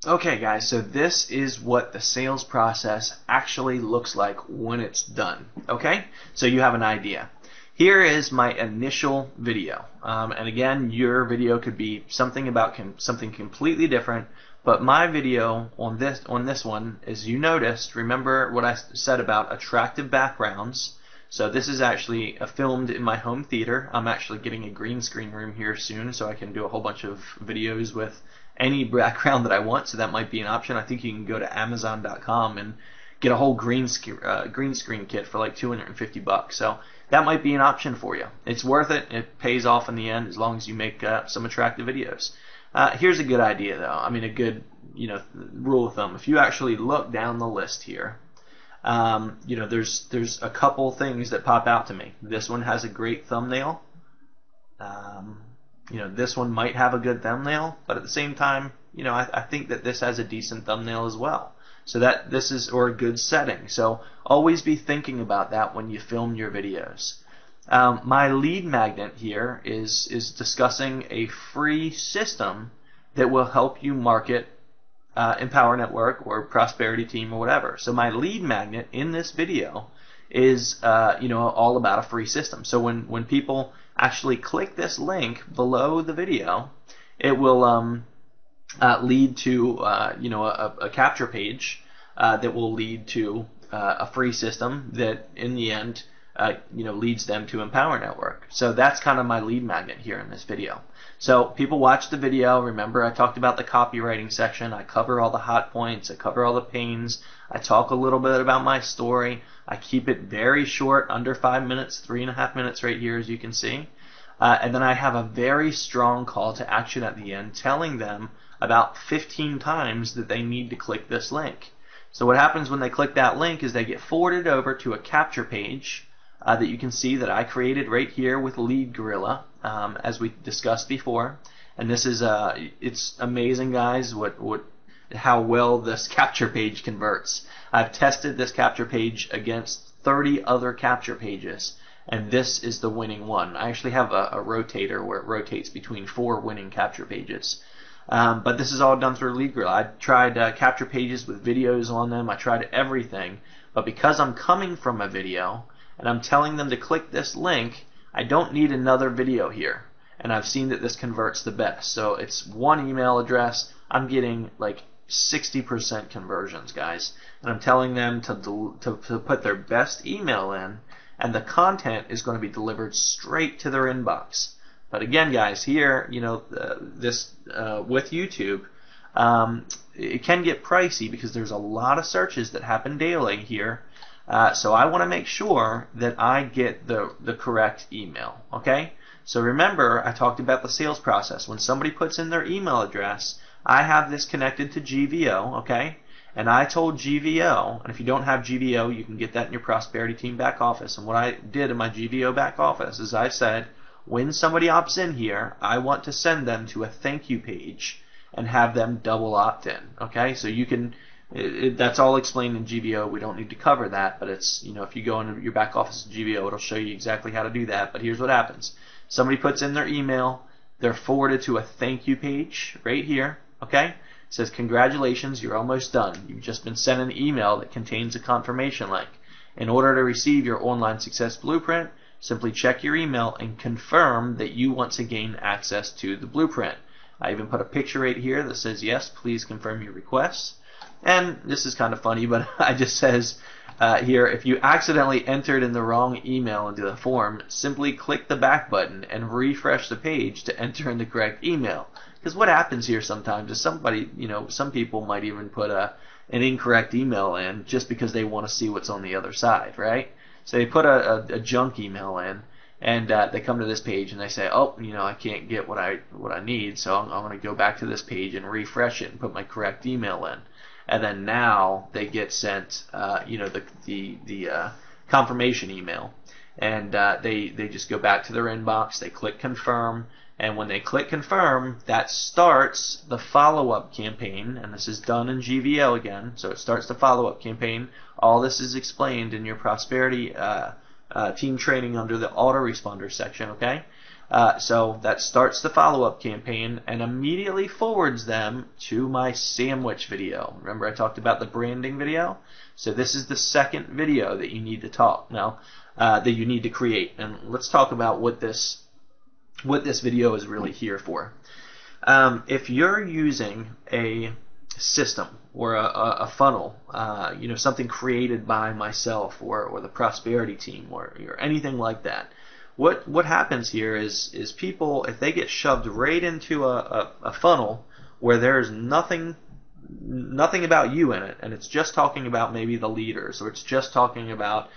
Speaker 2: Okay guys, so this is what the sales process actually looks like when it's done. Okay, so you have an idea. Here is my initial video, and again, your video could be something about something completely different, but my video on this one, as you noticed, remember what I said about attractive backgrounds. So this is actually filmed in my home theater. I'm actually getting a green screen room here soon, so I can do a whole bunch of videos with any background that I want, so that might be an option. I think you can go to Amazon.com and get a whole green screen kit for like $250. So that might be an option for you. It's worth it. It pays off in the end as long as you make some attractive videos. Here's a good idea though. I mean, a good rule of thumb. If you actually look down the list here, there's a couple things that pop out to me. This one has a great thumbnail. This one might have a good thumbnail, but at the same time, I think that this has a decent thumbnail as well. So that this is, or a good setting. So always be thinking about that when you film your videos. My lead magnet here is discussing a free system that will help you market Empower Network or Prosperity Team or whatever. So my lead magnet in this video is all about a free system. So when people actually click this link below the video, it will lead to a capture page that will lead to a free system that in the end leads them to Empower Network. So that's kind of my lead magnet here in this video. So people watch the video. Remember, I talked about the copywriting section. I cover all the hot points. I cover all the pains. I talk a little bit about my story. I keep it very short, under 5 minutes, 3.5 minutes right here, as you can see. And then I have a very strong call to action at the end, telling them about 15 times that they need to click this link. So what happens when they click that link is they get forwarded over to a capture page that you can see that I created right here with Lead Gorilla, as we discussed before. And this is it's amazing, guys, how well this capture page converts. I've tested this capture page against 30 other capture pages, and this is the winning one. I actually have a rotator where it rotates between 4 winning capture pages. But this is all done through Lead Gorilla. I tried capture pages with videos on them. I tried everything. But because I'm coming from a video and I'm telling them to click this link, I don't need another video here. And I've seen that this converts the best. So it's one email address. I'm getting like 60% conversions, guys. And I'm telling them to put their best email in, and the content is going to be delivered straight to their inbox. But again, guys, here, with YouTube, it can get pricey because there's a lot of searches that happen daily here. So I want to make sure that I get the correct email. Okay? So remember, I talked about the sales process. When somebody puts in their email address, I have this connected to GVO. Okay? And I told GVO, and if you don't have GVO, you can get that in your Prosperity Team back office. And what I did in my GVO back office is I said, when somebody opts in here, I want to send them to a thank you page and have them double opt in. Okay, so you can, that's all explained in GVO. We don't need to cover that, but it's, if you go into your back office of GVO, it'll show you exactly how to do that. But here's what happens. Somebody puts in their email, they're forwarded to a thank you page right here. Okay, it says, congratulations, you're almost done. You've just been sent an email that contains a confirmation link. In order to receive your online success blueprint, simply check your email and confirm that you want to gain access to the blueprint. I even put a picture right here that says, yes, please confirm your request. And this is kind of funny, but it just says here, if you accidentally entered in the wrong email into the form, simply click the back button and refresh the page to enter in the correct email. Because what happens here sometimes is somebody, some people might even put an incorrect email in just because they want to see what's on the other side, right? So they put a junk email in, and they come to this page and they say, oh, I can't get what I need, so I'm going to go back to this page and refresh it and put my correct email in. And then now they get sent, the confirmation email, and they just go back to their inbox. They click confirm, and when they click confirm, that starts the follow-up campaign. And this is done in GVO again, so it starts the follow-up campaign. All this is explained in your Prosperity Team training under the autoresponder section. Okay. So that starts the follow-up campaign and immediately forwards them to my sandwich video. Remember, I talked about the branding video? So this is the second video that you need to that you need to create. And let's talk about what this video is really here for. If you're using a system or a funnel, something created by myself or the Prosperity Team or anything like that, what happens here is people, if they get shoved right into a funnel where there's nothing nothing about you in it, and it's just talking about maybe the leaders, or it's just talking about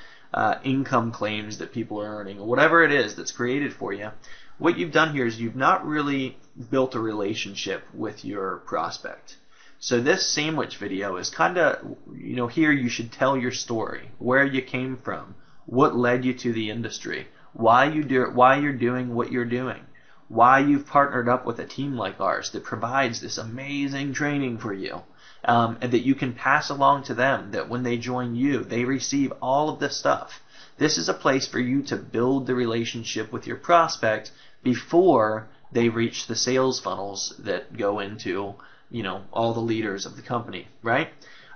Speaker 2: income claims that people are earning, or whatever it is that's created for you, what you've done here is you've not really built a relationship with your prospect. So this sandwich video is kind of, here you should tell your story, where you came from, what led you to the industry, why you're doing what you're doing, why you've partnered up with a team like ours that provides this amazing training for you, and that you can pass along to them, that when they join you, they receive all of this stuff. This is a place for you to build the relationship with your prospect before they reach the sales funnels that go into, all the leaders of the company, right?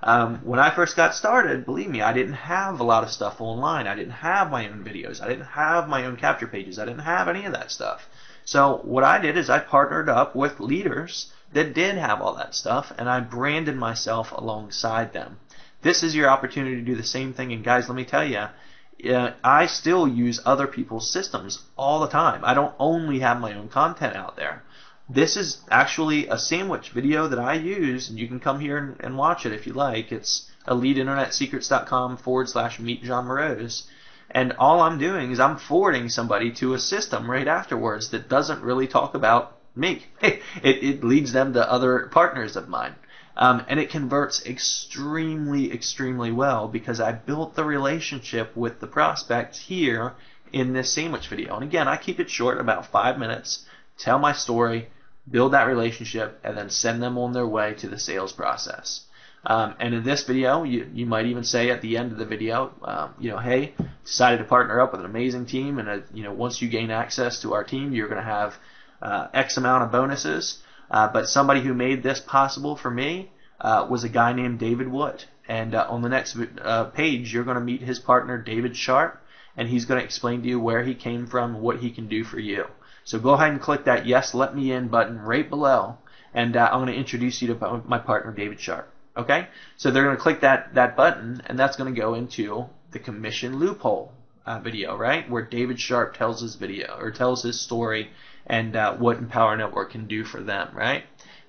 Speaker 2: When I first got started, believe me, I didn't have a lot of stuff online. I didn't have my own videos. I didn't have my own capture pages. I didn't have any of that stuff. So what I did is I partnered up with leaders that did have all that stuff, and I branded myself alongside them. This is your opportunity to do the same thing, and guys, let me tell you, I still use other people's systems all the time. I don't only have my own content out there. This is actually a sandwich video that I use, and you can come here and watch it if you like. It's EliteInternetSecrets.com/meet John Moroz. And all I'm doing is I'm forwarding somebody to a system right afterwards that doesn't really talk about me. It leads them to other partners of mine. And it converts extremely, extremely well because I built the relationship with the prospect here in this sandwich video. And again, I keep it short, about 5 minutes, tell my story, build that relationship, and then send them on their way to the sales process. And in this video, you might even say at the end of the video, hey, decided to partner up with an amazing team, and once you gain access to our team, you're going to have X amount of bonuses. But somebody who made this possible for me was a guy named David Wood. And on the next page, you're going to meet his partner, David Sharp, and he's going to explain to you where he came from, what he can do for you. So go ahead and click that Yes, Let Me In button right below, and I'm going to introduce you to my partner, David Sharp. Okay? So they're going to click that button, and that's going to go into the commission loophole video, right? Where David Sharp tells his video, or tells his story, and what Empower Network can do for them, right?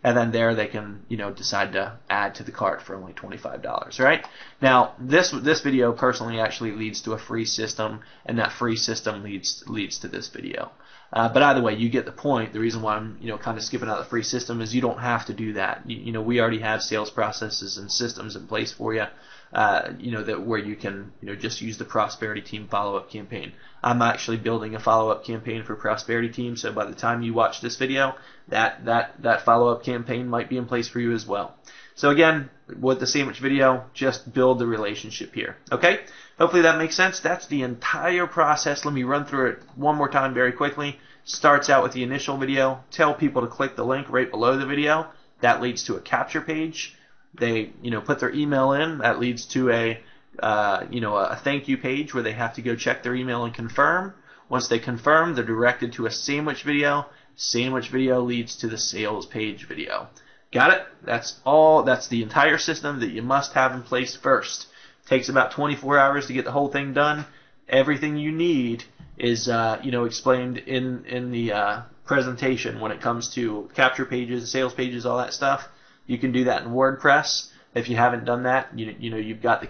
Speaker 2: And then there they can, decide to add to the cart for only $25, right? Now, this video personally actually leads to a free system, and that free system leads to this video. But either way, you get the point. The reason why I'm, kind of skipping out the free system is you don't have to do that. We already have sales processes and systems in place for you, that where you can, just use the Prosperity Team follow-up campaign. I'm actually building a follow-up campaign for Prosperity Team, so by the time you watch this video, that follow-up campaign might be in place for you as well. So again, with the sandwich video, just build the relationship here. Okay? Hopefully that makes sense. That's the entire process. Let me run through it one more time very quickly. Starts out with the initial video. Tell people to click the link right below the video. That leads to a capture page. They, put their email in. That leads to a thank you page where they have to go check their email and confirm. Once they confirm, they're directed to a sandwich video. Sandwich video leads to the sales page video. Got it? That's all. That's the entire system that you must have in place first. Takes about 24 hours to get the whole thing done. Everything you need is explained in the presentation when it comes to capture pages, sales pages, all that stuff. You can do that in WordPress. If you haven't done that, you've got the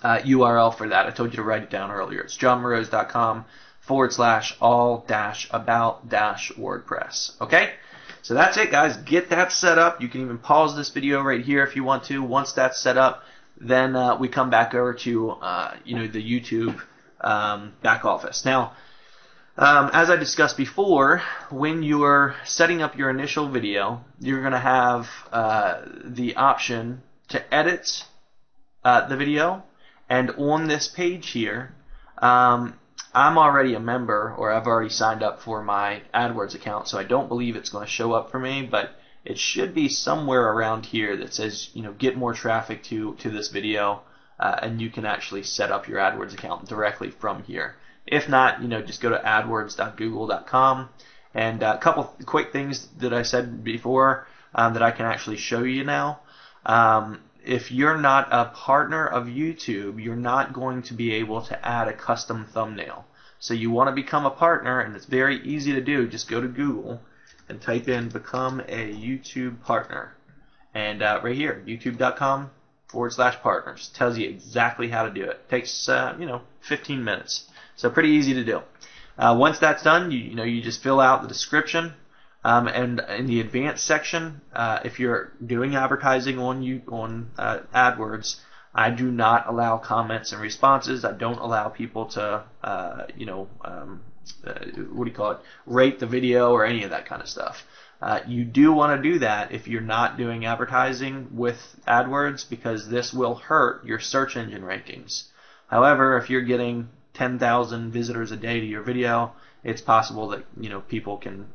Speaker 2: URL for that. I told you to write it down earlier. It's johnmoroz.com/all-about-WordPress. Okay? So that's it, guys. Get that set up. You can even pause this video right here if you want to. Once that's set up, then we come back over to the YouTube back office. Now, as I discussed before, when you're setting up your initial video, you're going to have the option to edit the video. And on this page here, I'm already a member, or I've already signed up for my AdWords account, so I don't believe it's going to show up for me, but it should be somewhere around here that says, get more traffic to this video, and you can actually set up your AdWords account directly from here. If not, just go to adwords.google.com, and a couple quick things that I said before that I can actually show you now. If you're not a partner of YouTube, you're not going to be able to add a custom thumbnail. So you want to become a partner, and it's very easy to do. Just go to Google and type in "become a YouTube partner." And right here, youtube.com/partners, tells you exactly how to do it. Takes 15 minutes, so pretty easy to do. Once that's done, you just fill out the description, and in the advanced section, if you're doing advertising on AdWords, I do not allow comments and responses. I don't allow people to rate the video or any of that kind of stuff. You do want to do that if you're not doing advertising with AdWords, because this will hurt your search engine rankings. However, if you're getting 10,000 visitors a day to your video, it's possible that people can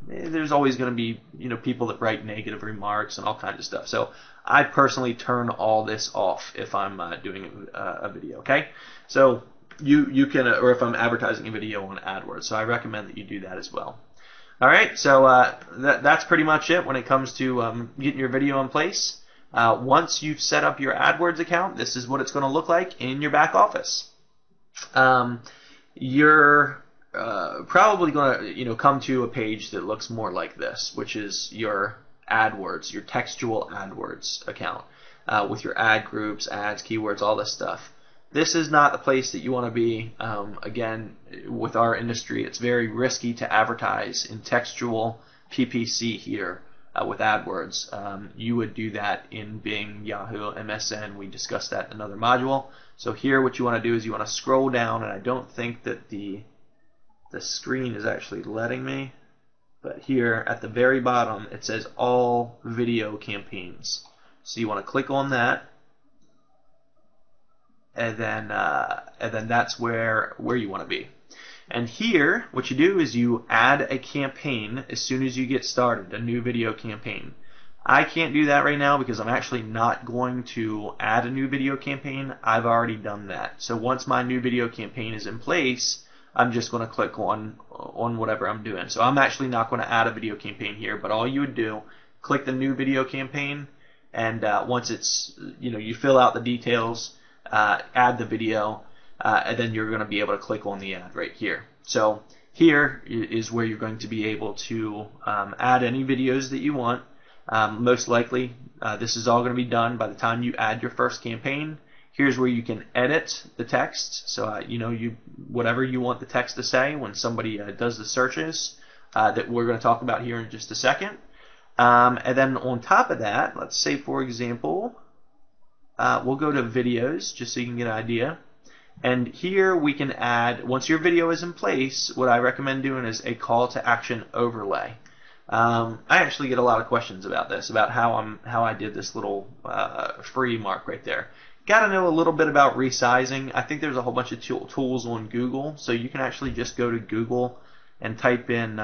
Speaker 2: there's always going to be people that write negative remarks and all kinds of stuff. So I personally turn all this off if I'm doing a video. Okay, so you can, or if I'm advertising a video on AdWords. So I recommend that you do that as well. All right, so that's pretty much it when it comes to getting your video in place. Once you've set up your AdWords account, this is what it's going to look like in your back office. You're probably going to come to a page that looks more like this, which is your AdWords, your textual AdWords account, with your ad groups, ads, keywords, all this stuff. This is not the place that you want to be. Again, with our industry, it's very risky to advertise in textual PPC here with AdWords. You would do that in Bing, Yahoo, MSN. We discussed that in another module. So here what you want to do is you want to scroll down, and I don't think that the screen is actually letting me, but here at the very bottom it says all video campaigns. So you want to click on that, and then that's where you want to be. And here what you do is you add a campaign as soon as you get started, a new video campaign. I can't do that right now because I'm actually not going to add a new video campaign. I've already done that. So once my new video campaign is in place, I'm just going to click on whatever I'm doing. So I'm actually not going to add a video campaign here, but all you would do, click the new video campaign, and once it's, you fill out the details, add the video, and then you're going to be able to click on the ad right here. So here is where you're going to be able to add any videos that you want. Most likely, this is all going to be done by the time you add your first campaign. Here's where you can edit the text. So whatever you want the text to say when somebody does the searches that we're going to talk about here in just a second. And then on top of that, let's say for example, we'll go to videos just so you can get an idea. And here we can add, once your video is in place, what I recommend doing is a call to action overlay. I actually get a lot of questions about this, about how I did this little free mark right there. Got to know a little bit about resizing. I think there's a whole bunch of tools on Google, so you can actually just go to Google and type in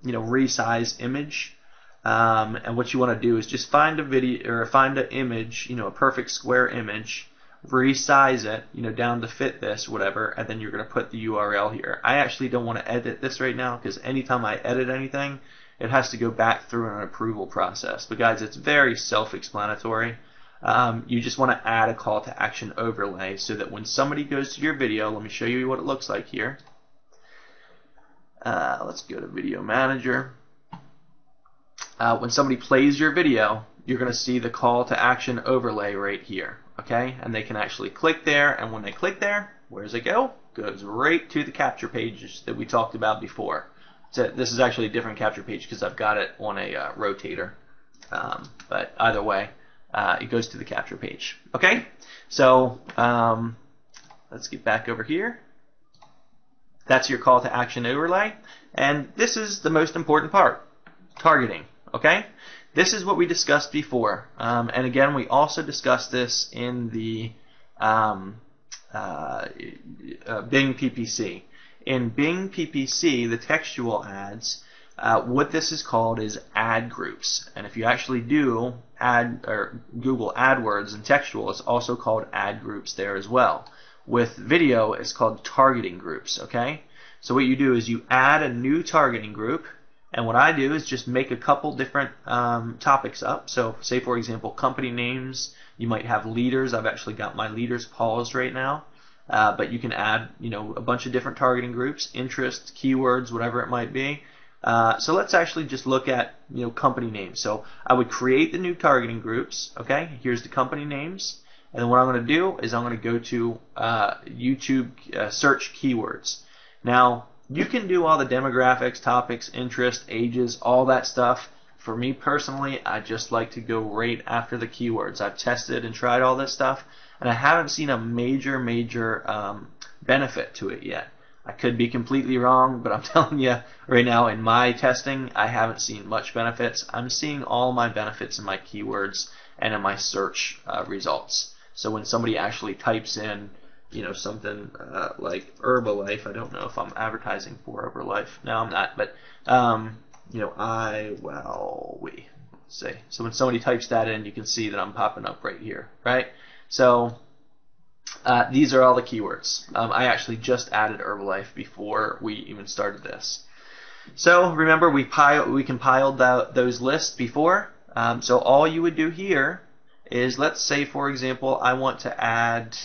Speaker 2: resize image. And what you want to do is just find a video or find an image, a perfect square image, resize it, down to fit this, whatever, and then you're going to put the URL here. I actually don't want to edit this right now because anytime I edit anything, it has to go back through an approval process. But guys, it's very self-explanatory. You just want to add a call to action overlay so that when somebody goes to your video, let me show you what it looks like here. Let's go to Video Manager. When somebody plays your video, you're going to see the call to action overlay right here. Okay, and they can actually click there, and when they click there, where does it go? Goes right to the capture pages that we talked about before. So this is actually a different capture page because I've got it on a rotator. But either way, it goes to the capture page. Okay, so let's get back over here. That's your call to action overlay, and this is the most important part: targeting. Okay, this is what we discussed before, and again, we also discussed this in the Bing PPC. In Bing PPC, the textual ads, what this is called is ad groups. And if you actually do Google AdWords and textual, it's also called ad groups there as well. With video, it's called targeting groups. Okay, so what you do is you add a new targeting group. And what I do is just make a couple different topics up. So say for example, company names. You might have leaders. I've actually got my leaders paused right now. But you can add a bunch of different targeting groups, interests, keywords, whatever it might be. So let's actually just look at company names. So I would create the new targeting groups. Okay, here's the company names, and then what I'm going to do is I'm going to go to YouTube search keywords. Now you can do all the demographics, topics, interest, ages, all that stuff. For me personally, I just like to go right after the keywords. I've tested and tried all this stuff, and I haven't seen a major benefit to it yet. I could be completely wrong, but I'm telling you right now, in my testing, I haven't seen much benefits. I'm seeing all my benefits in my keywords and in my search results. So when somebody actually types in, something like Herbalife, I don't know if I'm advertising for Herbalife. No, I'm not, but we say. So when somebody types that in, you can see that I'm popping up right here, right? So these are all the keywords. I actually just added Herbalife before we even started this. So remember, we compiled those lists before. So all you would do here is, let's say for example, I want to add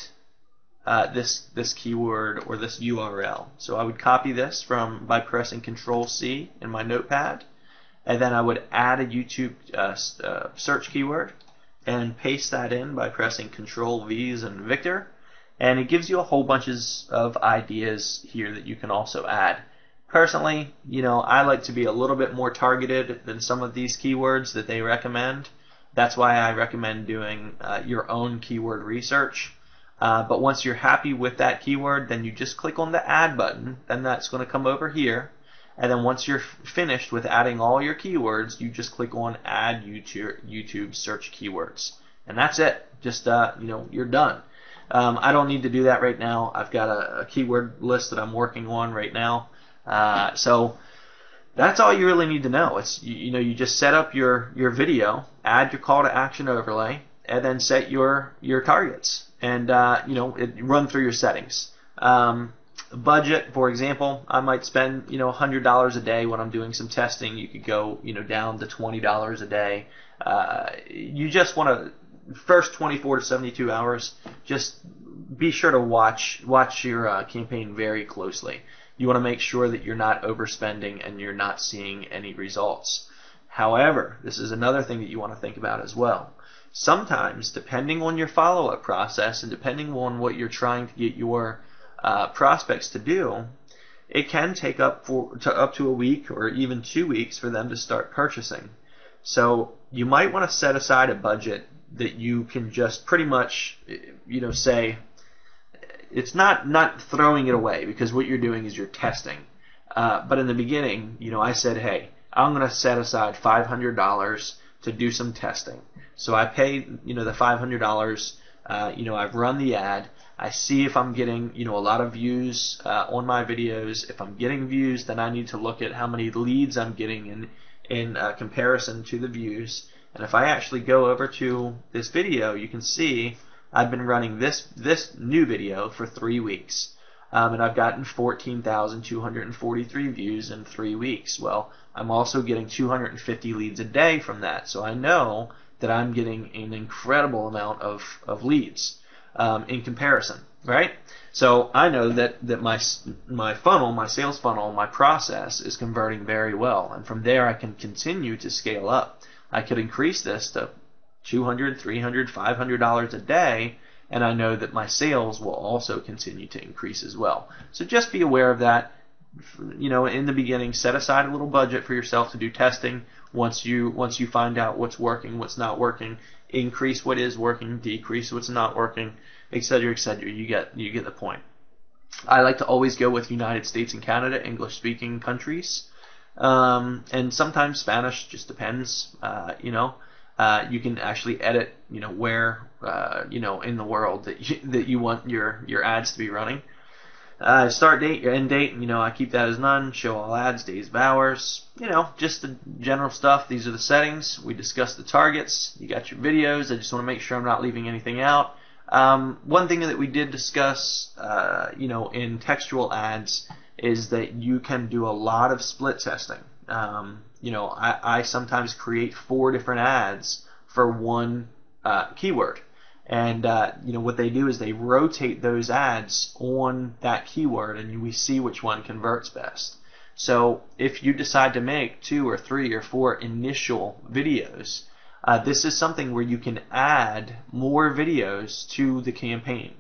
Speaker 2: this keyword or this URL. So I would copy this by pressing Control-C in my notepad, and then I would add a YouTube search keyword and paste that in by pressing Control-V as in Victor, and it gives you a whole bunches of ideas here that you can also add. Personally, I like to be a little bit more targeted than some of these keywords that they recommend. That's why I recommend doing your own keyword research. But once you're happy with that keyword, then you just click on the add button, and that's going to come over here. And then once you're finished with adding all your keywords, you just click on add YouTube search keywords. And that's it. Just, you're done. I don't need to do that right now. I've got a keyword list that I'm working on right now. So that's all you really need to know. It's, you just set up your video, add your call to action overlay, and then set your targets. And, run through your settings. Budget, for example, I might spend, $100 a day when I'm doing some testing. You could go, down to $20 a day. You just want to, first 24 to 72 hours, just be sure to watch your campaign very closely. You want to make sure that you're not overspending and you're not seeing any results. However, this is another thing that you want to think about as well. Sometimes, depending on your follow-up process and depending on what you're trying to get your prospects to do, it can take up to a week or even 2 weeks for them to start purchasing. So you might want to set aside a budget that you can just pretty much, say, it's not throwing it away, because what you're doing is you're testing. But in the beginning, I said, hey, I'm going to set aside $500 to do some testing. So I pay, the $500. I've run the ad. I see if I'm getting, a lot of views on my videos. If I'm getting views, then I need to look at how many leads I'm getting in comparison to the views. And if I actually go over to this video, you can see I've been running this new video for 3 weeks. And I've gotten 14,243 views in 3 weeks. Well, I'm also getting 250 leads a day from that. So I know that I'm getting an incredible amount of leads in comparison, right? So I know that my funnel, my sales funnel, my process is converting very well. And from there I can continue to scale up. I could increase this to $200, $300, $500 a day, and I know that my sales will also continue to increase as well. So just be aware of that. In the beginning, set aside a little budget for yourself to do testing. Once you find out what's working, what's not working, increase what is working, decrease what's not working, etc., etc. You get the point. I like to always go with United States and Canada, English-speaking countries, and sometimes Spanish. Just depends. You can actually edit, where, in the world that you want your ads to be running. Start date, your end date, I keep that as none. Show all ads, days of hours, just the general stuff. These are the settings. We discussed the targets. You got your videos. I just want to make sure I'm not leaving anything out. One thing that we did discuss, in textual ads is that you can do a lot of split testing. I sometimes create 4 different ads for one keyword. And what they do is they rotate those ads on that keyword, and we see which one converts best. So if you decide to make 2 or 3 or 4 initial videos, this is something where you can add more videos to the campaign.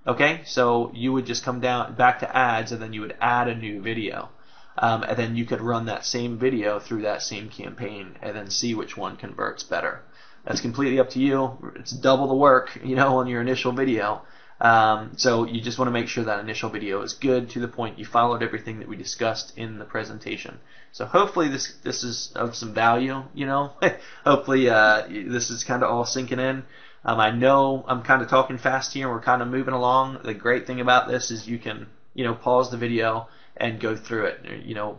Speaker 2: Okay, so you would just come down back to ads, and then you would add a new video. And then you could run that same video through that same campaign and then see which one converts better. That's completely up to you. It's double the work, on your initial video. So you just want to make sure that initial video is good, to the point, you followed everything that we discussed in the presentation. So hopefully this is of some value, Hopefully this is kind of all sinking in. I know I'm kind of talking fast here and we're kind of moving along. The great thing about this is you can, pause the video and go through it.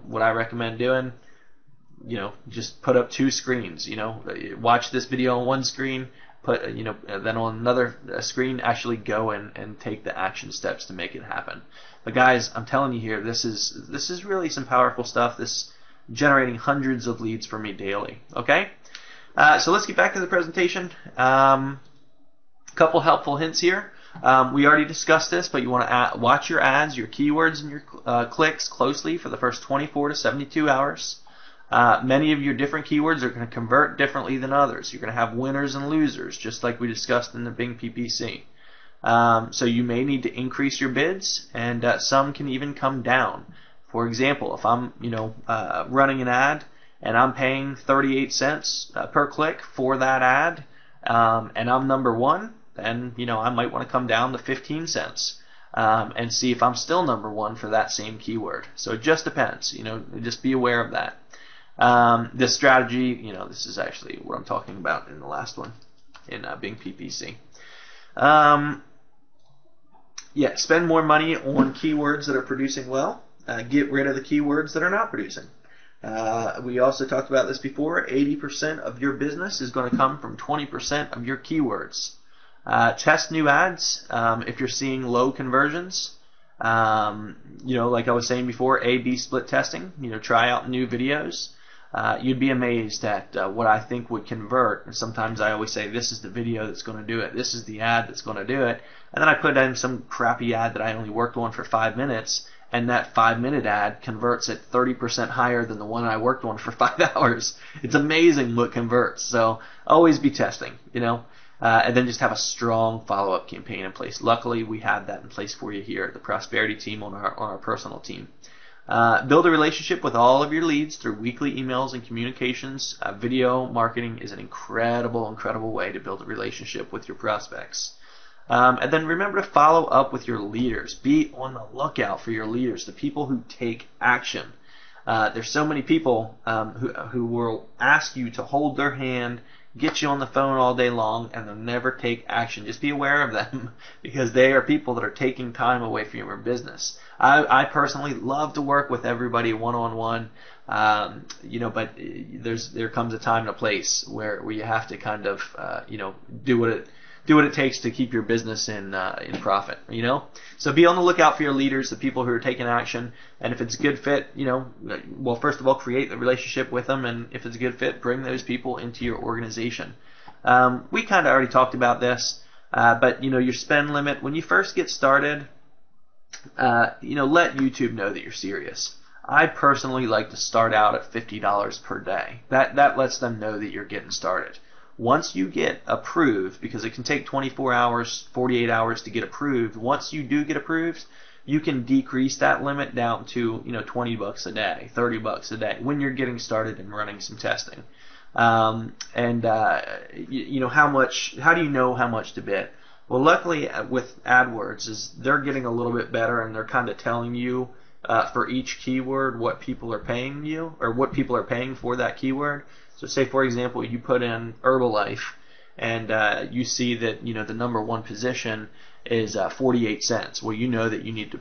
Speaker 2: What I recommend doing, just put up 2 screens, watch this video on one screen, then on another screen, actually go and take the action steps to make it happen. But guys, I'm telling you here, this is really some powerful stuff. This generating hundreds of leads for me daily. Okay, so let's get back to the presentation. Couple helpful hints here. We already discussed this, but you want to watch your ads, your keywords, and your clicks closely for the first 24 to 72 hours. Many of your different keywords are going to convert differently than others. You're going to have winners and losers, just like we discussed in the Bing PPC. So you may need to increase your bids, and some can even come down. For example, if I'm running an ad and I'm paying 38 cents per click for that ad, and I'm number 1, then I might want to come down to 15 cents and see if I'm still number 1 for that same keyword. So it just depends. Just be aware of that. This strategy, this is actually what I'm talking about in the last one in Bing PPC. Yeah, spend more money on keywords that are producing well. Get rid of the keywords that are not producing. We also talked about this before. 80% of your business is going to come from 20% of your keywords. Test new ads if you're seeing low conversions. Like I was saying before, A/B split testing. Try out new videos. You'd be amazed at what I think would convert. And sometimes I always say, this is the video that's going to do it. This is the ad that's going to do it. And then I put in some crappy ad that I only worked on for 5 minutes, and that 5-minute ad converts at 30% higher than the one I worked on for 5 hours. It's amazing what converts. So always be testing, and then just have a strong follow-up campaign in place. Luckily, we have that in place for you here at the Prosperity team on our personal team. Build a relationship with all of your leads through weekly emails and communications. Video marketing is an incredible way to build a relationship with your prospects. And then remember to follow up with your leaders. Be on the lookout for your leaders, the people who take action. There's so many people who will ask you to hold their hand, get you on the phone all day long, and they'll never take action. Just be aware of them, because they are people that are taking time away from your business. I personally love to work with everybody one-on-one, but there comes a time and a place where you have to kind of do what it takes to keep your business in profit. So be on the lookout for your leaders, the people who are taking action, and if it's a good fit, well, first of all, create the relationship with them, and if it's a good fit, bring those people into your organization. We kind of already talked about this, but your spend limit when you first get started. Let YouTube know that you're serious. I personally like to start out at $50 per day. That lets them know that you're getting started. Once you get approved, because it can take 24 hours, 48 hours to get approved, once you do get approved, you can decrease that limit down to $20 a day, $30 a day when you're getting started and running some testing. How do you know how much to bid? Well, luckily with AdWords is they're getting a little bit better, and they're kind of telling you for each keyword what people are paying you, or what people are paying for that keyword. So say, for example, you put in Herbalife, and you see that the number 1 position is 48 cents. Well, you know that you need to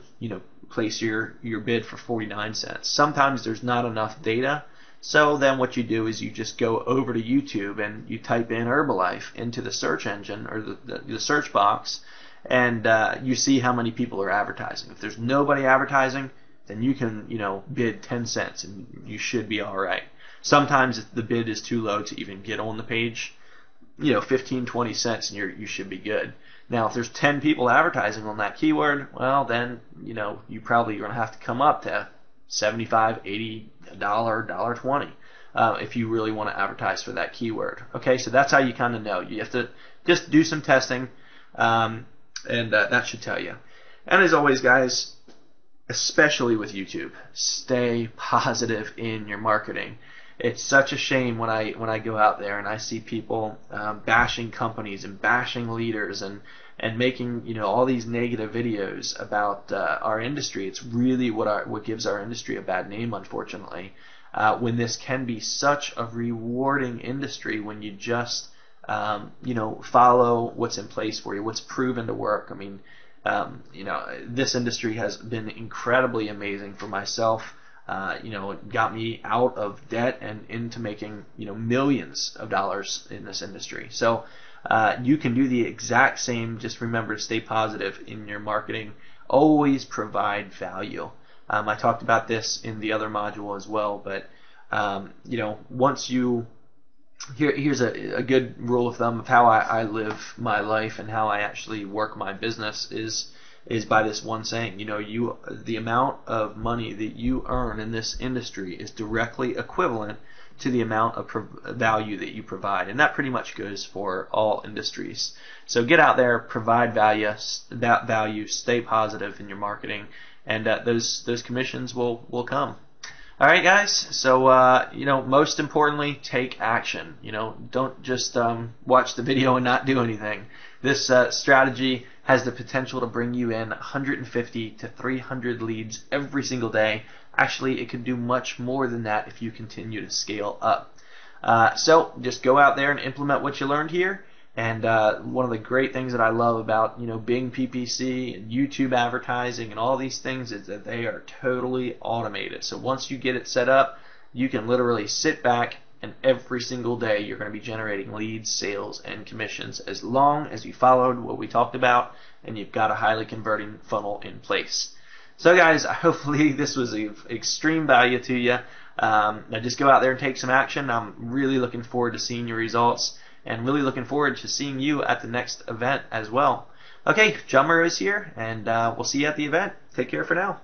Speaker 2: place your bid for 49 cents. Sometimes there's not enough data. So then what you do is you just go over to YouTube and you type in Herbalife into the search engine, or the search box, and you see how many people are advertising. If there's nobody advertising, then you can bid 10 cents and you should be all right. Sometimes if the bid is too low to even get on the page, 15, 20 cents, and you should be good. Now, if there's 10 people advertising on that keyword, well, then you probably are going to have to come up to $75, $80, $1.20 if you really want to advertise for that keyword. Okay, so that's how you kind of know. You have to just do some testing, and that should tell you. And as always, guys, especially with YouTube, stay positive in your marketing. It's such a shame when I go out there and I see people bashing companies and bashing leaders and making all these negative videos about our industry. It's really what gives our industry a bad name, unfortunately. When this can be such a rewarding industry when you just follow what's in place for you, what's proven to work. I mean, this industry has been incredibly amazing for myself. It got me out of debt and into making millions of dollars in this industry. So you can do the exact same. Just remember to stay positive in your marketing. Always provide value. I talked about this in the other module as well, but once here's a good rule of thumb of how I live my life and how I actually work my business is by this one saying. The amount of money that you earn in this industry is directly equivalent to the amount of value that you provide, and that pretty much goes for all industries. So get out there, provide value, stay positive in your marketing, and those commissions will come. All right, guys. So most importantly, take action. Don't just watch the video and not do anything. This strategy has the potential to bring you in 150 to 300 leads every single day. Actually, it could do much more than that if you continue to scale up. So just go out there and implement what you learned here. And one of the great things that I love about Bing PPC and YouTube advertising and all these things is that they are totally automated. So once you get it set up, you can literally sit back and every single day you're going to be generating leads, sales, and commissions as long as you followed what we talked about and you've got a highly converting funnel in place. So guys, hopefully this was of extreme value to you. Now just go out there and take some action. I'm really looking forward to seeing your results and really looking forward to seeing you at the next event as well. Okay, John Murray is here, and we'll see you at the event. Take care for now.